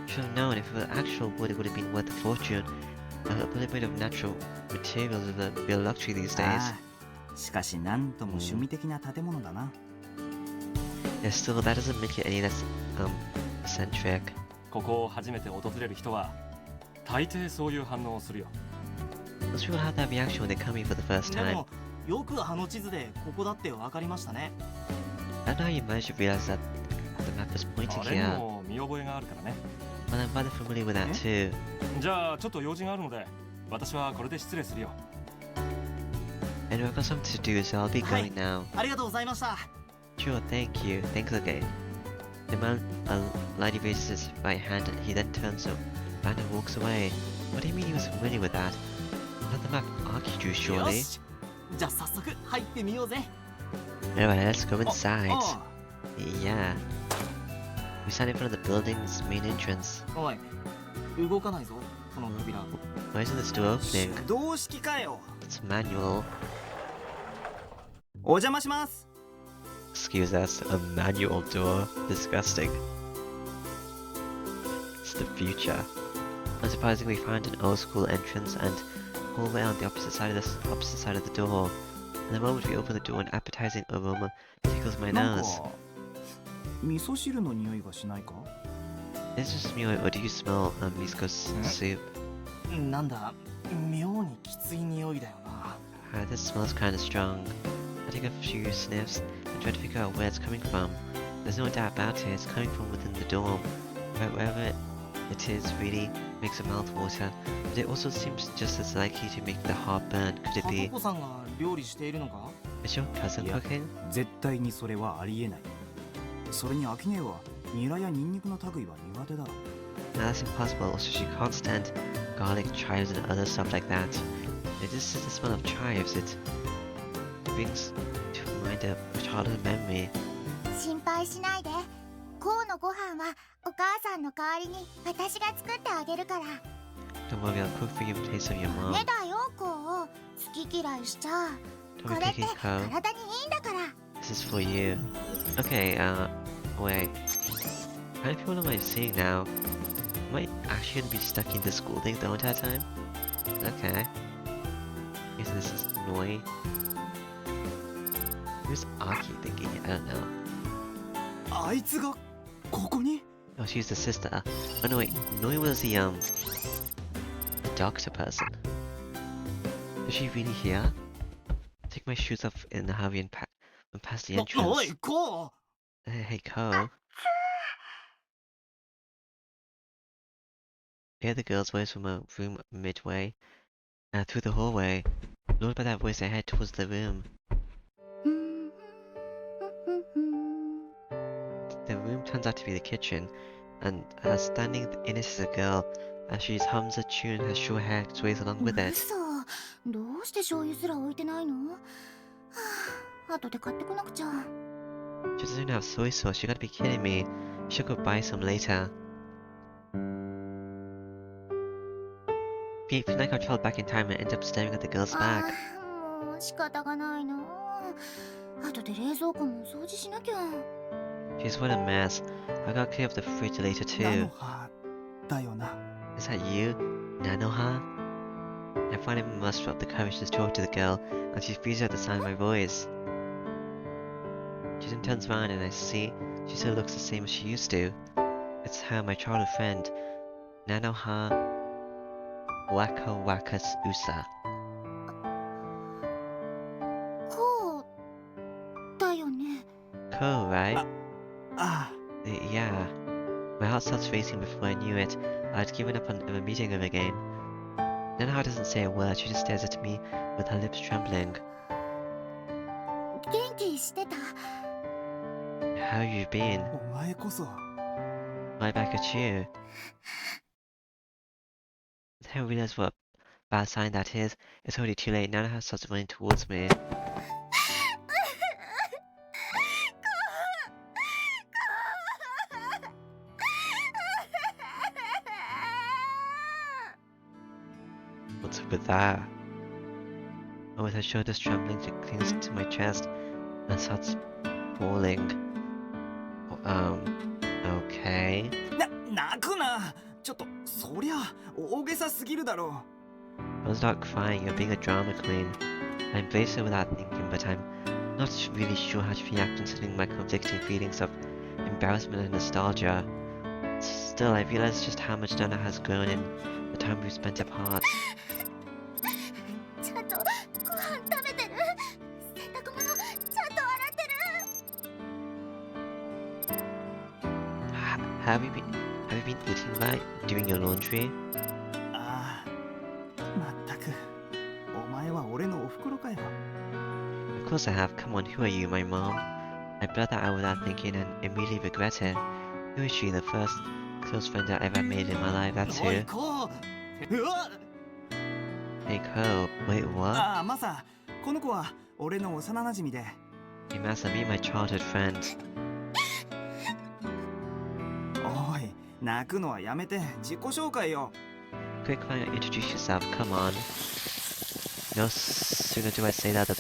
Should have known if it were actual wood, it would have been worth a fortune. A little bit of natural materials is a real luxury these days. ああしかしなんとも趣味的な建物だな。 Yeah, still, that doesn't make it any less eccentric. ここを初めて訪れる人は大抵そういう反応をするよ。 Most people have that reaction when they come here for the first で time. も、よくあの地図でここだって分かりましたね。 I don't know how you managed to realize that the map was pointing あれ here. も見覚えがあるからね。 Well, I'm rather familiar with that too. じゃあちょっと用事があるので私はこれで失礼するよ。 Anyway, I've got something to do, so I'll be Hi. going now. ありがとうございました。 Sure, thank you. Thanks again. The man lightly raises his right hand and he then turns around and walks away. What do you mean he was familiar with that? Not the map Arky drew, よ surely? し。じゃあ早速入ってみようぜ。 Alright, let's go inside. お Yeah. We stand in front of the building's main entrance. おい、動かないぞ、この扉。 Why isn't this door 手 opening? 動式かよ。 It's manual. お邪魔します。 Excuse us, a manual door. Disgusting. It's the future. Unsurprisingly, we find an old school entrance and hallway on the opposite side of the door. And the moment we open the door, an appetizing aroma tickles my なん nose. か味噌汁の匂いがしないか？ Is this just me or do you smell Mizuko's soup? なんだ、妙にきつい匂いだよな。This smells kinda strong. I take a few sniffs and try to figure out where it's coming from. There's no doubt about it, it's coming from within the dorm. But wherever it is really makes the mouth water, but it also seems just as likely to make the heart burn. Could it は be? とこさんが料理しているのか？ Is your cousin Yeah. cooking? 絶対にそれはありえない。それに秋音はニラやニンニクの類は苦手だ。 No, that's impossible. Also, she can't stand garlic, chives, and other stuff like that. This is the smell of chives. It brings to mind a childhood memory. 心配しないで。こうのご飯はお母さんの代わりに私が作ってあげるから。 Don't worry, I'll cook for you in place of your ダ mom. メだよ、こう。好き嫌いしちゃ。 Don't こ be れって picky, Ko. 体にいいんだから。 This is for you. Okay, wait. How many people am I seeing now? Am I actually gonna be stuck in the school thing the entire time? Okay. Guess this is Noi. Who's Aki thinking? I don't know. あいつがここに？ Oh, she's the sister. Oh no, wait. Noi was the doctor person. Is she really here? Take my shoes off in the hurry and past the おい、 entrance. こう Hey, Ko. Hear the girl's voice from a room midway. Through the hallway. Lured by that voice, I head towards the room. The room turns out to be the kitchen, and standing in it is a girl. As she hums a tune, her short hair sways along with it. 嘘。どうして醤油すら置いてないの？はあ、後で買ってこなくちゃ。 She doesn't have soy sauce, you gotta be kidding me. She'll go buy some later. Feeling like I traveled back in time and end up staring at the girl's あ back. あ、もう仕方がないな。後で冷蔵庫も掃除しなきゃ。 Jeez, what a mess. I gotta clear up the fridge later な too. のはだよな。 Is that you, Nanoha? I finally muster up the courage to talk to the girl, and she freezes at the sound of my voice. She then turns around and I see she still looks the same as she used to. It's her, my childhood friend, Nanoha Waka Wakas Usa. こうだよね。 Cool, right? ああ。 Yeah. My heart starts racing before I knew it. I'd given up on ever meeting her again. Nanoha doesn't say a word, she just stares at me with her lips trembling. 元気してた？ How you been? お前こそ。 Right back at you. Then I realize what a bad sign that is. It's already too late. Nanoha starts running towards me. What's up with that? Oh, with her shoulders trembling, she clings to my chest and starts bawling. Okay. 泣くな。ちょっとそりゃ大げさすぎるだろ Don't start crying, you're being a drama queen. I embrace her without thinking, but I'm not really sure how to react considering my conflicting feelings of embarrassment and nostalgia. Still, I realize just how much Nana has grown in the time we've spent apart. ちゃんとご飯食べてる？洗濯物ちゃんと洗ってる？ Have you been eating right? Doing your laundry? ああ。まったく。お前は俺のお袋かよ。 Of course I have. Come on, who are you, my mom? I blurt that out without thinking and immediately regret it. Who is she, the first close friend I ever made in my life? That's おい who. こううわ Hey, Ko. Wait, what? ああ、マサ。この子は俺の幼馴染で。 Hey, Masa, meet my childhood friend. おい、泣くのはやめて自己紹介よ。 Quick, find out, introduce yourself. Come on. No sooner do I say that the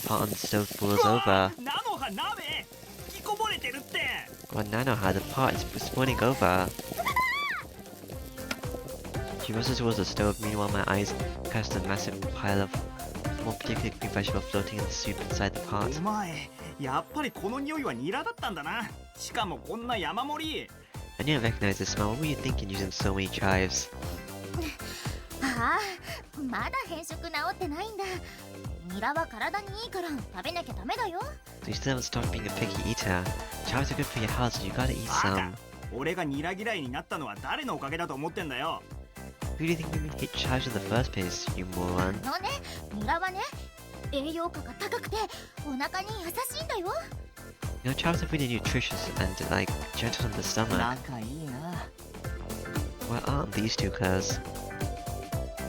pot on the stove boils over. 菜の葉鍋引きこぼれてるって Well, Nanoha, the pot is boiling over. She rushes towards the stove, meanwhile my eyes catch the massive pile of one particularly green vegetable floating in the soup inside the pot. お前、やっぱりこの匂いはニラだったんだな。しかもこんな山盛り。I didn't recognize the smell. What were you thinking using so many chives? ああ、まだ変色治ってないんだ。ニラは体にいいから食べなきゃダメだよ。 So you still haven't stopped being a picky eater. Chives are good for your health, so you gotta eat バカ some. 俺がニラ嫌いになったのは誰のおかげだと思ってんだよ。 Who do you think made me hate chives in the first place, you moron? のね、ニラはね、栄養価が高くてお腹に優しいんだよ。 You know, chives are really nutritious and, like, gentle on the stomach. 仲いいな。 Why aren't these two cuz?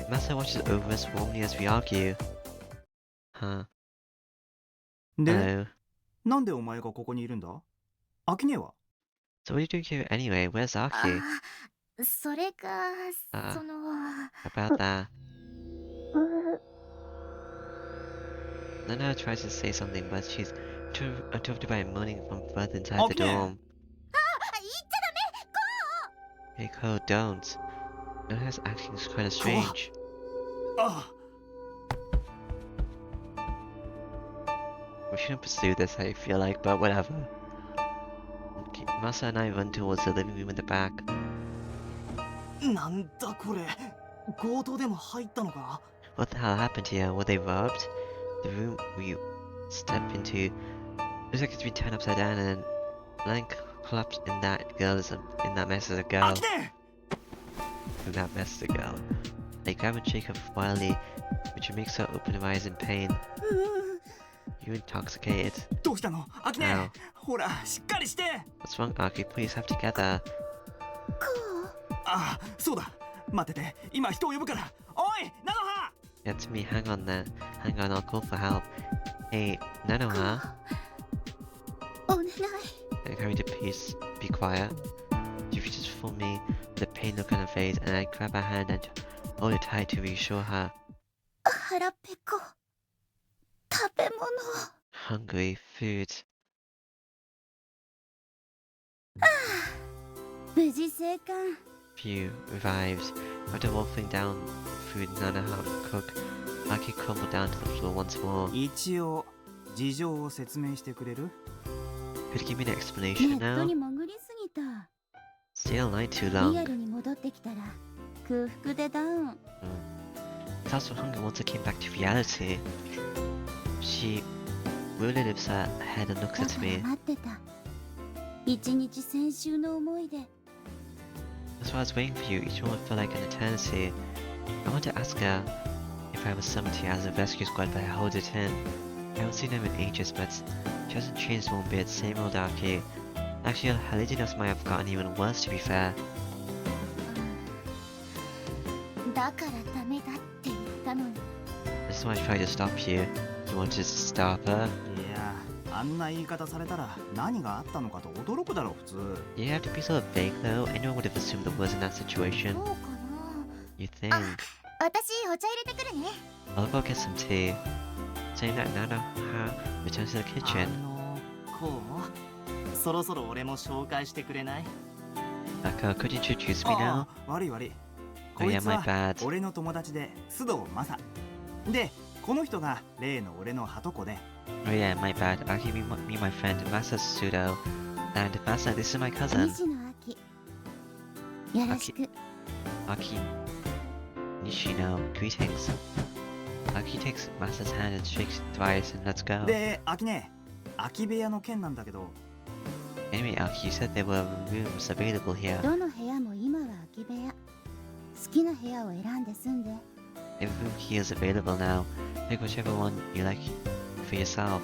Masa watches over us warmly as we argue. Huh. で、 Hello. なんでお前がここにいるんだ？アキネは？ So what are you doing here anyway? Where's あ Aki? あ、それが、あその、 About that. Nana tries to say something, but she's interrupted by a moaning from further inside the Okay. dorm. 言っちゃダメ。 Hey, Cole, don't. Nana's acting is kind of strange. あ We shouldn't pursue this, I feel like, but whatever. Okay, Masa and I run towards the living room in the back. なんだこれ。強盗でも入ったのか？ What the hell happened here? Were they robbed? The room we step into looks like it's been turned upside down and lying collapsed in that mess is a girl. アキネ In that mess is a girl. They grab and shake her wildly, which makes her open her eyes in pain. You intoxicated. どうしたの？アキネ Ow. ほら、しっかりして。 What's wrong, Aki? Please have together. あ、そうだ。待ってて、今人を呼ぶから。おい、ナノハ That's me. Hang on then. Hang on, I'll call for help. Hey, Nanoha? お願い。 Hurry to peace. Be quiet. She reaches for me with a pain look on her face, and I grab her hand and hold it tight to reassure her. 腹ペコ。食べ物。 Hungry food. 無事生還。 Phew, revives. After wolfing down food Nanoha would cook, Aki crumbled down to the floor once more. 一応、事情を説明してくれる？ Could you give me an ネ explanation ット now? に潜りすぎた。 Stay online too リア long. ルに戻ってきたら空腹でダウン。 That's what hunger once it came back to reality. She really lifts her head and looks だ at から me. 待ってた。一日先週の思い出。 That's why I was waiting for you. Each moment felt like an eternity. I wanted to ask her if I was summoned here as a rescue squad, but I hold it in. I haven't seen her in ages, but she hasn't changed one bit. Same old Aki. Actually, her laziness might have gotten even worse, to be fair. だからダメだって言ったのに。 That's why I tried to stop you. You wanted to stop her? いや、あんな言い方されたら何があったのかと驚くだろう、普通。 You have to be so vague, though. Anyone would have assumed the worst in that situation. そうかな。 You think? 私お茶入れてくるね。 I'll go get some tea. Saying that Nanoha returns to the kitchen. こうそろそろ俺も紹介してくれない？ Aka, could you introduce me now? ああ、悪い悪い。 Oh こい yeah, つ my は bad. 俺の友達で須藤正。で、この人が例の俺のハトコで。 Oh yeah, my bad. Aki, me my friend, Masa Sudo. And Masa, this is my cousin. 西野秋。よろしく。 Aki Nishino. Greetings. Aki takes Masa's hand and shakes it twice and let's go. で、秋ね、空き部屋の件なんだけど、 Anyway, Aki, you said there were rooms available here. どの部屋も今は空き部屋。好きな部屋を選んで住んで。 Every room here is available now. Pick whichever one you like for yourself.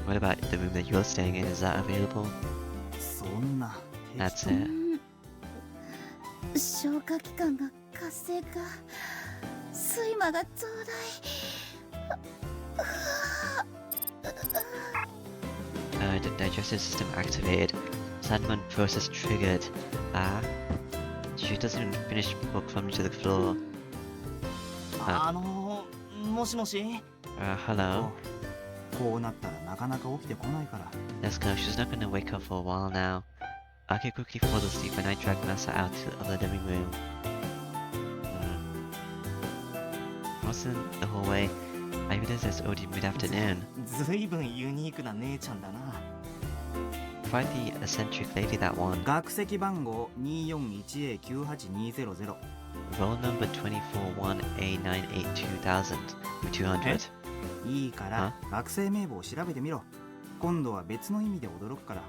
What about the room that you're staying in? Is that available? そんな。 That's う it. ん。消化器官が活性化。睡魔が増大。The digestive system activated. Sandman process triggered. Ah. She doesn't even finish before plunging to the floor. もしもし？ Hello. こうなったらなかなか起きてこないから。 Let's go. She's not gonna wake up for a while now. Aki quickly falls asleep and I drag Masa out of the living room. crossing the hallway, I realized it's already mid-afternoon. ずいぶんユニークな姉ちゃんだな。 Quite the eccentric lady, that one. 学籍番号 241A98200。 Roll number 241A982,200. いいから学生名簿を調べてみろ。今度は別の意味で驚くから。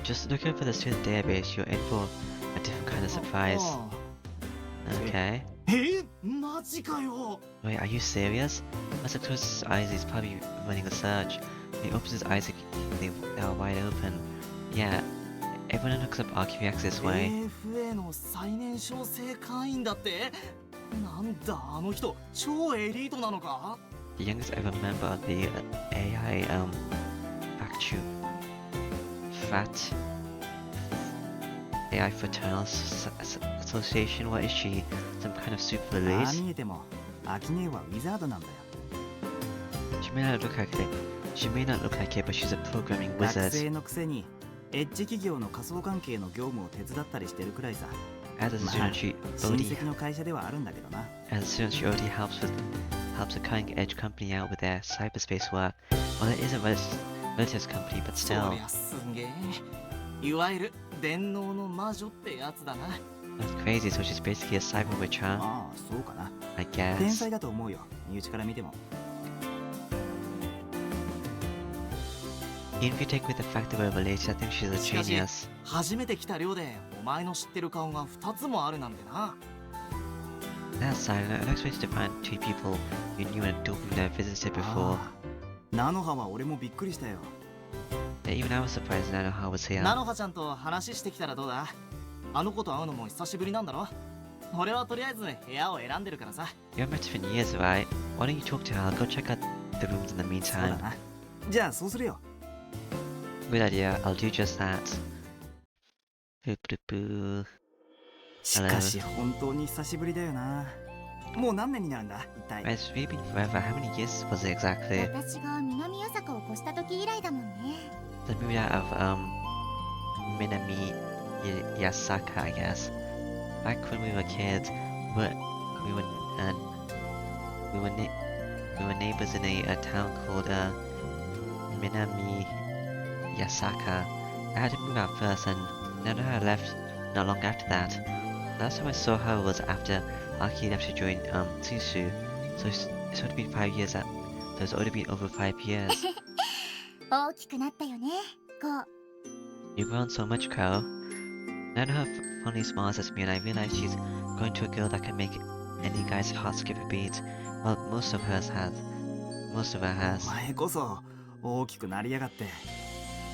Just looking for the student database, you're in for a different kind of surprise. あ Okay. マジかよ。 Wait, are you serious? As he closes his eyes, he's probably running a search. When he opens his eyes, they are wide open. Yeah, everyone looks up Archivex this way. AFA の最年少正会員だって。なんだあの人、超エリートなのか。 The youngest ever member of the AI, AI Fraternal Association. What is she? Some kind of super ああ elite? 見えてもアキネはウィザードなんだよ。 She may not look like it. She may not look like it, but she's a programming 学 wizard. 生のくせにエッジ企業の仮想関係の業務を手伝ったりしてるくらいさ。 As a まあ student, she 親 already 戚の会社ではあるんだけどな。 As a student, she already helps a cutting-edge company out with their cyberspace work. Well, it is a relatives company, but そ still, りゃすげえ。いわゆる電脳の魔女ってやつだな。 that's crazy. So she's basically a cyber witch, huh? ああそうかな。 I 天 guess. 才だと思うよ、身内から見ても。 Even if you take away the fact that we're related, I think she's a しかし genius. 初めて来た寮でお前の知ってる顔が2つもあるなんてな。 That aside, I don't expect you to find two people you knew in a dorm you've never visited before. ああ菜の葉は俺もびっくりしたよ。 Yeah, even I was surprised that Nanoha was here. 菜の葉ちゃんと話してきたらどうだ。あの子と会うのも久しぶりなんだろ。俺はとりあえず部屋を選んでるからさ。 You haven't met her in years, right? Why don't you talk to her? I'll go check out the rooms in the そうだ meantime. な。じゃあそうするよ。 Good idea. I'll do just that. Boop boop boo. しかし本当に久しぶりだよな。もう何年になるんだ一体。 It's really been forever. How many years was it exactly? 私が南八坂を越した時以来だもんね。 The movie out of Minami Yasaka, I guess. Back when we were kids, we were neighbors in a town called Minami Yasaka. I had to move out first, and then I left not long after that. Last time I saw her was after Aki left to join Tsusu, so it's already been 5 years. So it's already been over 5 years. 大きくなったよね、こう。 You've grown so much, Ko. Nanoha fondly smiles at me, and I realize she's going to a girl that can make any guy's heart skip a beat. Well, most of her has. お前こそ大きくなりやがって。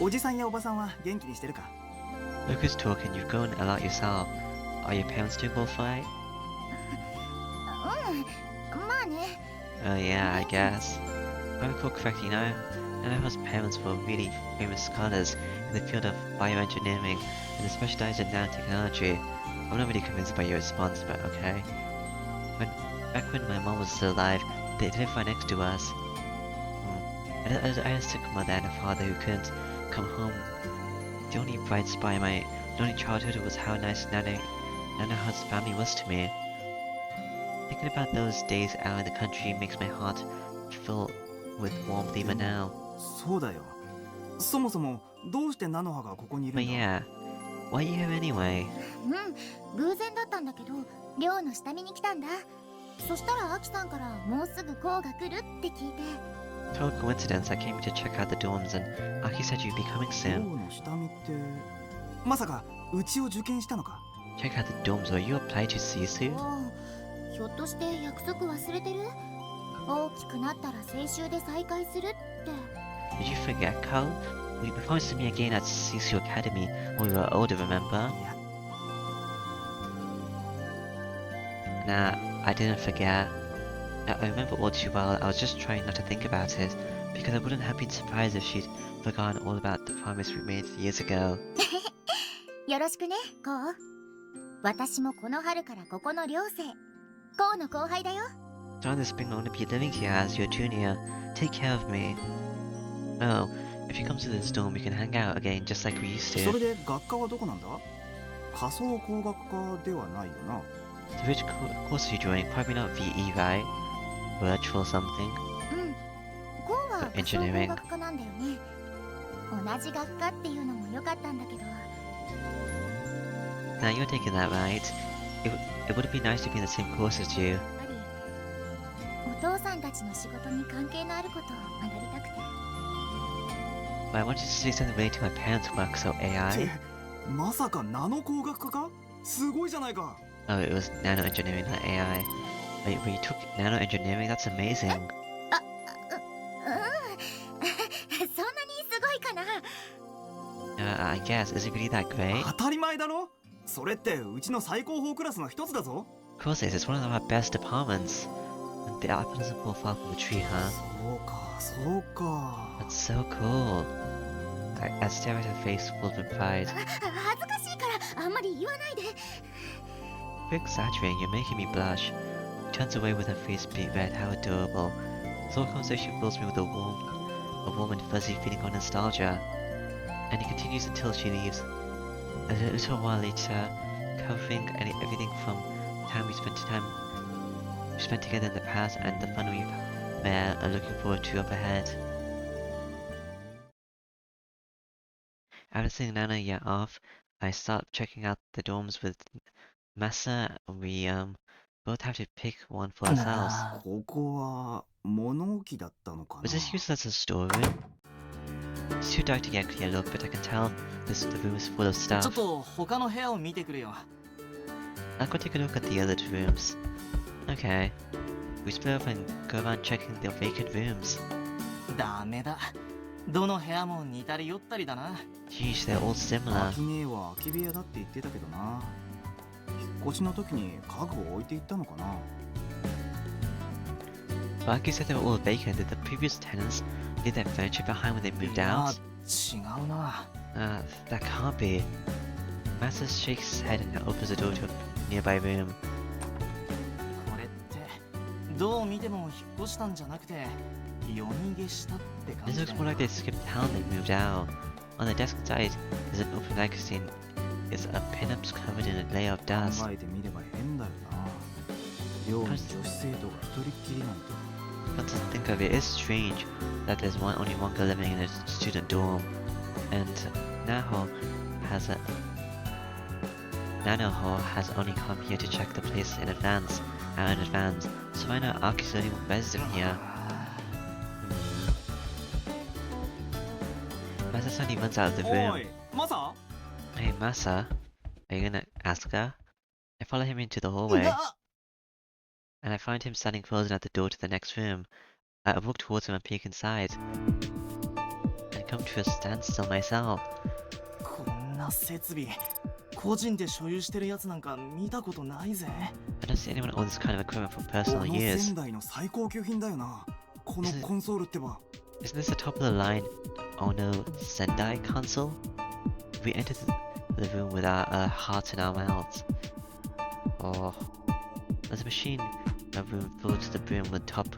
おじさんやおばさんは元気にしてるか？ Look who's talking. You've grown a lot yourself. Are your parents doing all fine? まあね。 Oh yeah, I guess. If I recall correctly, Nanoha's parents were really famous scholars in the field of bioengineering, and they specialized in nanotechnology. I'm not really convinced by your response, but okay. Back when my mom was still alive, they lived right next to us. I had a sick mother and a father who couldn't come home. The only bright spot in my lonely childhood was how nice Nanoha's family was to me. Thinking about those days out in the country makes my heart fill with warmth even now. そうだよ。そもそもどうして菜の葉がここにいる But んだ？ yeah, why are you here anyway? 偶然だったんだけど、寮の下見に来たんだ。そしたらアキさんからもうすぐこうが来るって聞いて。 Total coincidence, I came to check out the dorms and Aki said you'd be coming 寮 soon. の下見ってまさかうちを受験したのか？ Check out the dorms, or you applied to Sisu? おう、ひょっとして約束忘れてる？大きくなったら青春で再会するって。 Did you forget, Cole? We promised to meet again at Sisu Academy when we were older, remember? いや Nah, I didn't forget. I remember all too well. I was just trying not to think about it, because I wouldn't have been surprised if she'd forgotten all about the promise we made years ago. よろしくね、こう。私もこの春からここの寮生。こうの後輩だよ。 During the spring, I'm gonna be living here as your junior. Take care of me. Oh, if you come to this dorm, we can hang out again just like we used そ to. れで学科はどこなんだ？仮想工学科ではないよな。 So which course are you joining? Probably not VE, right? virtual something. うんゴーは仮想工 Engineering. 学科なんだよね。同じ学科っていうのも良かったんだけど。 Now you're taking that right. It would be nice to be in the same course as you. やっぱりお父さんたちの仕事に関係のあることを学びたくて。 But I wanted to see something related to my parents' work, so て AI? まさかナノ工学科か？すごいじゃないか。 Oh, it was nano engineering, not AI. Wait, you took nano engineering? That's amazing. うんそんなにすごいかな。 I guess. Is it really that great? 当たり前だろ。それってうちの最高峰クラスの一つだぞ。 Of course it is. It's one of our best departments. And the apple doesn't fall far from the tree, huh? そうかそうか。 That's so cool. I stare at her face full of pride. 恥ずかしいからあんまり言わないで。 You're exaggerating. You're making me blush. Turns away with her face beat red. How adorable. This whole conversation fills me with a warm and fuzzy feeling of nostalgia. And it continues until she leaves. A little while later, covering everything from time we spent together in the past and the fun we are looking forward to up ahead. After seeing Nana a year off, I start checking out the dorms with Masa. We both have to pick one for ourselves. ここは物置だったのかな。 Was this used as a storeroom? It's too dark to get a clear look, but I can tell the room is full of ちょ stuff. っと他の部屋を見てくれよ。 I'll go take a look at the other rooms. Okay. We split up and go around checking the vacant rooms. ダメだ。どの部屋も似たり寄ったりだな。 Geez, they're all similar. 秋姉は空き部屋だって言ってたけどな。引っ越しの時に家具を置いていったのかな。 But Aki said they were all vacant. Did the previous tenants leave their furniture behind when they い moved や out? 違うな。 That can't be. Masa shakes his head and opens the door to a nearby room. これってどう見ても引っ越したんじゃなくて夜逃げしたって感 This じだ looks よ more な。 like they skipped town and moved out. On the desk inside, there's an open magazine. It's a pinups covered in a layer of 考 dust. えてみれば変だよな。寮に女子生徒が一人っきりなんて。 Come to think of it, it's strange that there's only one girl living in a student dorm, and Nanoho has only come here to check the place in advance, so I know Aki's the only resident here. Masa suddenly runs out of the お room. い、マサ？ Hey Masa, are you gonna ask her? I follow him into the hallway, and I find him standing frozen at the door to the next room. I walk towards him and peek inside, and come to a standstill myself. こんな設備個人で所有してるやつなんか見たことないぜ。 I don't see anyone own this kind of equipment for こ personal の use. 仙台の最高級品だよな。このコンソールってば。 Isn't this the top of the line Ono Sendai console? We entered the room with our hearts in our mouths. Oh, there's a machine, a room filled to the brim with top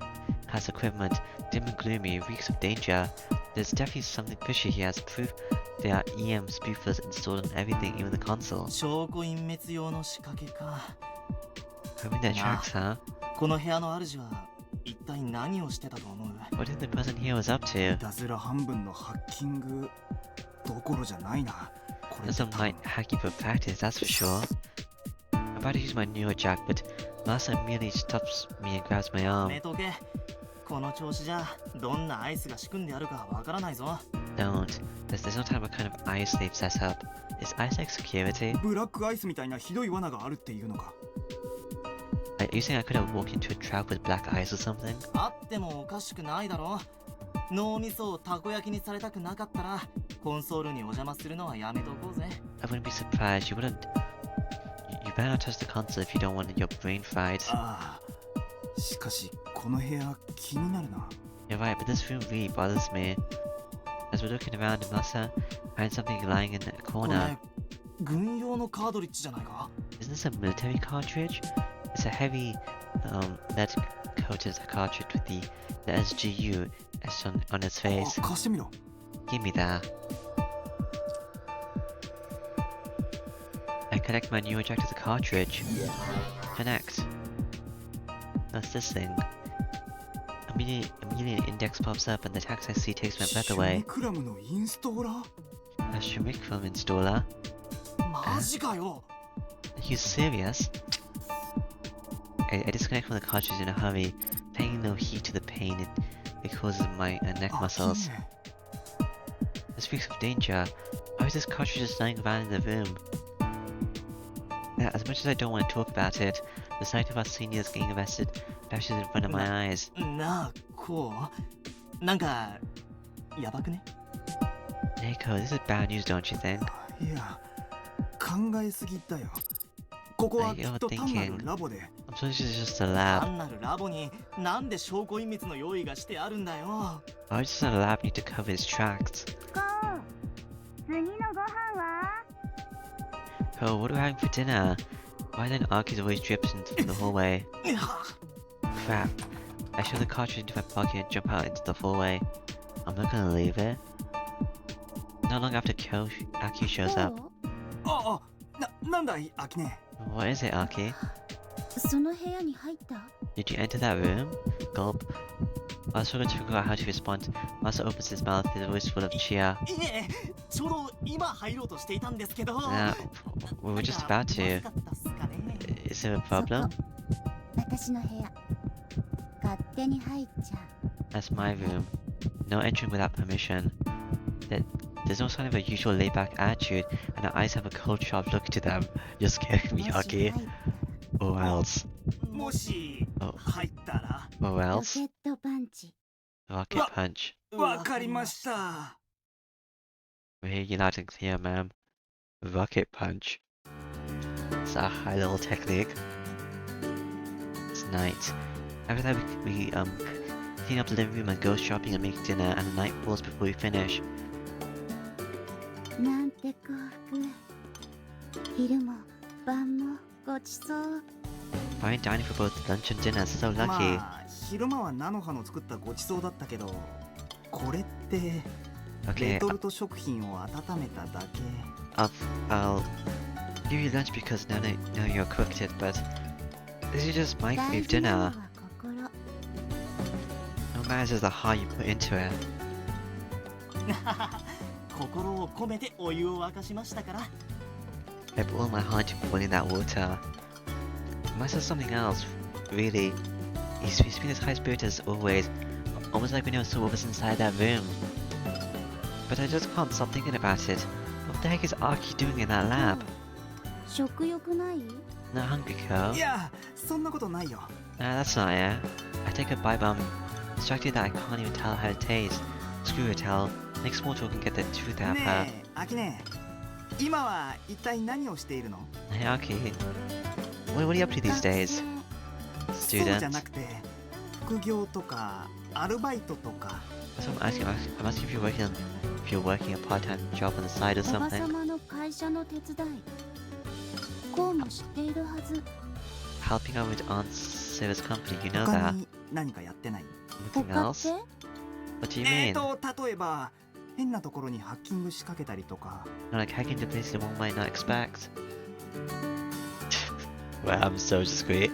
class equipment, dim and gloomy, reeks of danger. There's definitely something fishy here as proof there are EM spoofers installed on everything, even the console. 証拠隠滅用の仕掛けか。 Hoping their tracks, huh? この部屋の主は一体何をしてたと思う？ What do you think the person here was up to? いたずら半分のハッキングどころじゃないな。これ There's some light hacky for practice, that's for sure. I'm about to use my neurojack, but Masa immediately stops me and grabs my や arm. めとけ。この調子じゃどんなアイスが仕組んであるかわからないぞ。 Don't. There's no telling what kind of ice they've set up. Is ice like security? ブラックアイスみたいなひどい罠があるっていうのか。 Are you saying I could have walked into a trap with black ice or something? あってもおかしくないだろ。脳みそをたこ焼きにされたくなかったらコンソールにお邪魔するのはやめとこうぜ。 I wouldn't be surprised. You wouldn't. You better not touch the console if you don't want your brain fried. ああ。しかしこの部屋気になるな。 You're right, but this room really bothers me. As we're looking around, Masa finds something lying in a こ corner. れ軍用のカートリッジじゃないか？ Isn't this a military cartridge? It's a heavy, lead-coated cartridge with the SGU etched on its あ face. 貸してみろ。 Give me that. I connect my neurojack to the cartridge. Connect. What's this thing? Immediately an index pops up and the text I see takes my breath シュ away. ミクラムのインストーラー A Shimmick film installer? マジかよ。 Are you serious? I disconnect from the cartridge in a hurry, paying no heed to the pain it causes my neck あ muscles. いいね This speaks of danger. Why is this cartridge just lying around in the room? As much as I don't want to talk about it, the sight of our seniors getting arrested flashes in front of my eyes. なあ、こう。なんか、やばくね？ Neko, this is bad news, don't you think? いや考えすぎだよここはきっと単なるラボで I'm sure this is just a 単 lab. なるラボになんで証拠隠滅の用意がしてあるんだよ。 Why does a lab need to cover his tracks? コウ、次のご飯は？ Oh, what are we having for dinner? Why then Arky's always drips into the hallway? Crap. I shove the cartridge into my pocket and jump out into the hallway. I'm not gonna leave it. Not long after Aki shows up. あなんだいアキネ What is it, Aki? その部屋に入った？ Did you enter that room? Gulp. I was struggling to figure out how to respond. Master opens his mouth, his voice full of cheer. いえ、ちょうど今入ろうとしていたんですけど。 We were just about to. まずかったっすかね。 Is there a problem? 私の部屋。勝手に入っちゃ。 That's my room. No entering without permission. There's no sign of a usual laid-back attitude, and her eyes have a cold, sharp look to them. You're scaring me, もし入 Aki. ったら Or else. もし Oh, 入ったら。 or ロ else. ケットパンチ。 Rocket punch. わかりました We hear you loud and clear, ma'am. Rocket punch. It's a high level technique. It's night. After that, we clean up the living room and go shopping and make dinner, and the night falls before we finish. なんて幸福。昼も晩もごちそう。 Fine dining for both lunch and dinner. So ま lucky. あ昼間は菜の葉の作ったごちそうだったけどこれってレ Okay, トルト食品を温めただけ I'll give you lunch because now you're cooked it, but this is just 大 microwave 事なの dinner. は心。 No matter the heart you put into it. 心を込めてお湯を沸かしましたから。 I put all my heart into boiling that water. Must have something else, really. He's been as high spirited as always, almost like we never saw what was inside that room. But I just can't stop thinking about it. What the heck is Arky doing in that lab? 食欲ない？ Not hungry, Ko. いやそんなことないよ Nah, that's not it. I take a bite, but I'm distracted that I can't even tell how it tastes. Screw it, I'll make small talk and get the truth out of her. ねえアキネ今は一体何をしているの Hey, Arky. What are you up to these days? そうじゃ Student? なくて副業とかアルバイトとか That's what I'm asking. I'm asking if you're working a part-time job on the side or おば something. 様の会社の手伝い。こうも知っているはず。 Helping out with Aunt's service company, you know 他 that. に何かやってない Anything 他っ else? て？ What do you mean? 例えば変なところにハッキング仕掛けたりとか Not like hacking into places one might not expect. Well, I'm so discreet.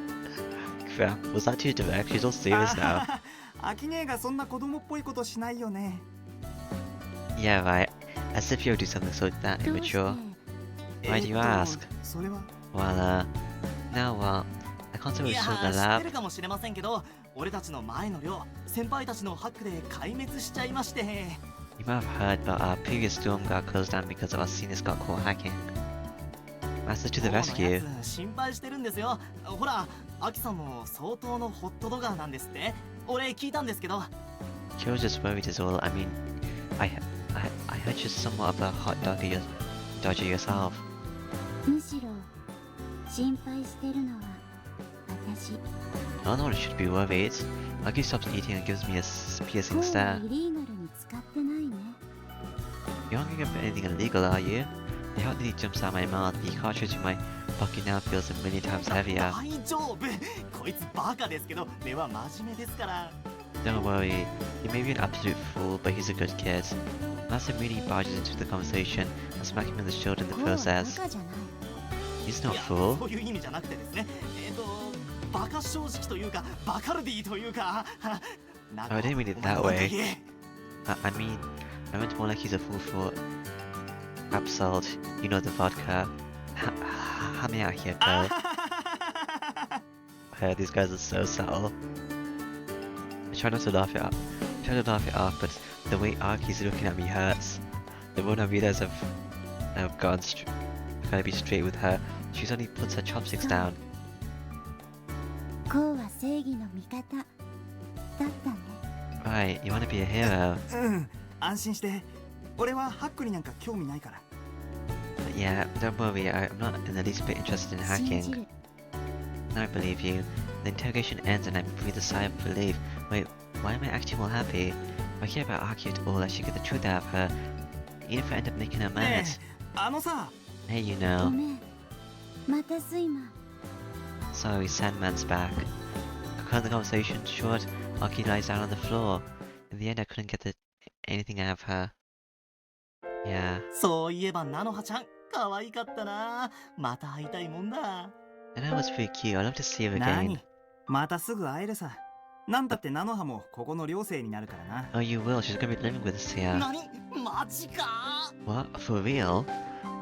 Crap, was that too direct? She's all serious now. アキネがそんな子供っぽいことしないよね Yeah, right. As if you would do something so that どうして？ immature. Why do you ask? それは Well, now what? I can't say い we や saw ー、 the 知って lab. るかもしれませんけど、俺たちの前の寮、先輩たちのハックで壊滅しちゃいまして。 You might have heard, but our previous dorm got closed down because of our seniors got caught hacking. Master to the この rescue. やつ心配してるんですよ。ほら、アキさんも相当のホットドガーなんですって。俺聞いたんですけど。 Kyo's just worried is all. I mean, I heard you're somewhat of a hot dodger yourself. むしろ心配してるのは私。 No one should be worried. Aki stops eating and gives me a piercing こうは stare. イリーガルに使ってないね。 You're not going for anything illegal, are you? The heart nearly jumps out of my mouth. The cartridge in my pocket now feels a million times heavier. 大丈夫。こいつバカですけど、根は真面目ですから。 Don't worry. He may be an absolute fool, but he's a good kid. Master immediately barges into the conversation and smacks him in the shoulder in the こうはバ process. カじゃない。 He's い no や、 fool. そういう意味じゃなくてですね。バカ正直というか、バカルディというか。Oh, I didn't mean it that way. I mean, I meant more like he's a fool for Absol. You know, the vodka. Help me out here, Ko. These guys are so subtle. I try not to laugh it up. I try to laugh it off, but the way Aki's looking at me hurts. The Bonavidas have gone gotta be straight with her. She suddenly puts her chopsticks down. こうは正義の味方だったね。 Right, you wanna be a hero. うん安心して俺はハックになんか興味ないから But yeah, don't worry, I'm not in the least bit interested in 信じ hacking. る。 I believe you. The interrogation ends and I breathe a sigh of relief. Wait, why am I acting all happy? If I care about Aki at all, I should get the truth out of her. Even if I end up making her ね mad. えあのさ Hey, you ご know. めん。また睡魔。 Sorry, Sandman's back. I cut the conversation short. Aki lies down on the floor. In the end, I couldn't get anything out of her. Yeah. そういえば菜の葉ちゃん可愛かったな。また会いたいもんだ。 And that was pretty cute. I'd love to see her 何 again. またすぐ会えるさなんだって菜の葉もここの寮生になるからな Oh, you will. She's gonna be living with us here. 何マジか What? For real?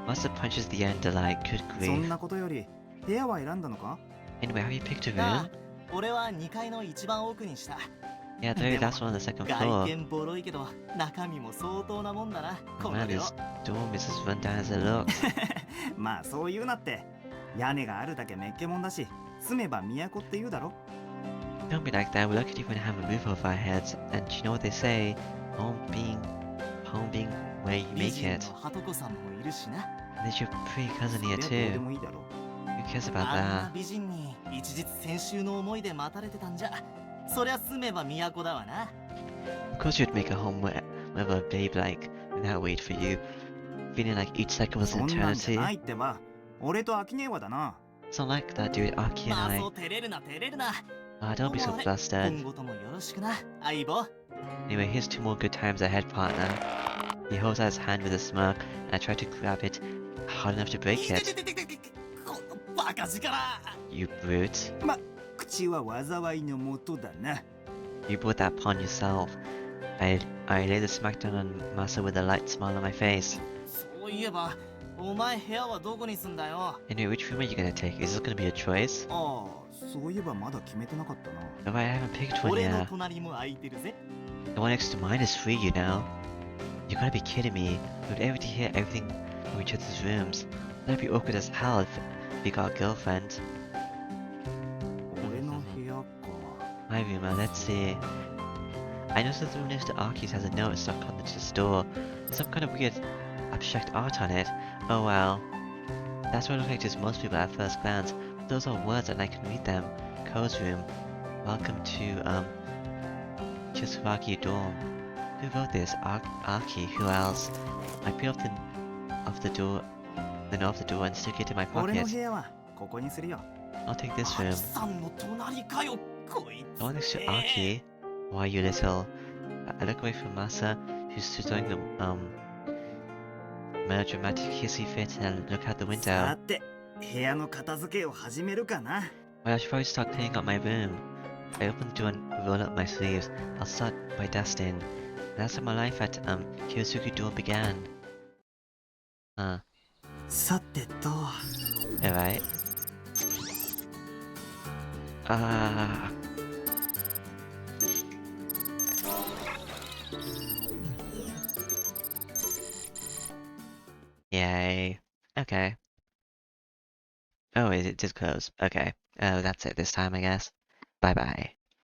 What's the punches at the end are like? Good そん grief. なことより部屋は選んだのか Anyway, have you picked a あ room? 俺は2階の一番奥にした。 Yeah, the very last one on the second 外 floor. 見ボロいけど中身も相当なもんだな。この Man, 量 this dorm is as run down as it looks. まあそう言うなって屋根があるだけめっけもんだし住めば都って言うだろ Don't be like that. We're lucky to even have a roof over our heads. And you know what they say? Home being where you 美 make 人 it. のハトコさんもいるしな。 And there's your pretty cousin そ here りゃどうで too. もいいだろ Who cares about あんな that? 美人に一日先週の思いで待たれてたんじゃ。そりゃ住めば都だわな。 Of course you'd make a home wherever a babe like without wait for you. Feeling like each second was そ an んなんじゃ eternity. ないってば俺と秋音はだな It's not like that, dude. Aki ま and あ I. そう照れるな照れるな。 Don't be so もうあれ flustered. 今後ともよろしくな相棒。 Anyway, here's 2 more good times ahead, partner. He holds out his hand with a smirk, and I try to grab it hard enough to break いて it. てててててこのバカ力。 You brute. 口は災いのもとだな You brought that upon yourself. I lay the smackdown on Masa with a light smile on my face. そういえばお前部屋はどこに住んだよ。 Anyway, which room are you gonna take? Is this gonna be a choice? ああそういえばまだ決めてなかったな Oh, I haven't picked one 俺の yet. 隣も空いてるぜ。 The one next to mine is free, you know. You gotta be kidding me. We'd able to hear everything from each other's rooms. That'd be awkward as hell if we got a girlfriend. 俺の部屋か My room, let's see. I noticed that the room next to Aki's has a note stuck on the door. There's some kind of weird abstract art on it. Oh well. That's what it looks like to most people at first glance. But those are words and I can read them. Ko's room. Welcome to, Chiswaki dorm. Who wrote this? Aki. Who else? I peel off the door and stick it in my 俺の pocket. 部屋はここにするよ I'll take this ア room. キさんの隣かよこい The one next つ。 to Aki. Why, you little? I look away from Masa, who's throwing the melodramatic hissy fit, and I look out the さ window. て部屋の片付けを始めるかな Well, I should probably start cleaning up my room. I open the door and roll up my sleeves. I'll start by dusting. That's how my life at Kyosuke door began. Huh. さてと Alright. Ah. Yay. Okay. Oh, it did close. Okay. Oh, that's it this time, I guess. Bye bye.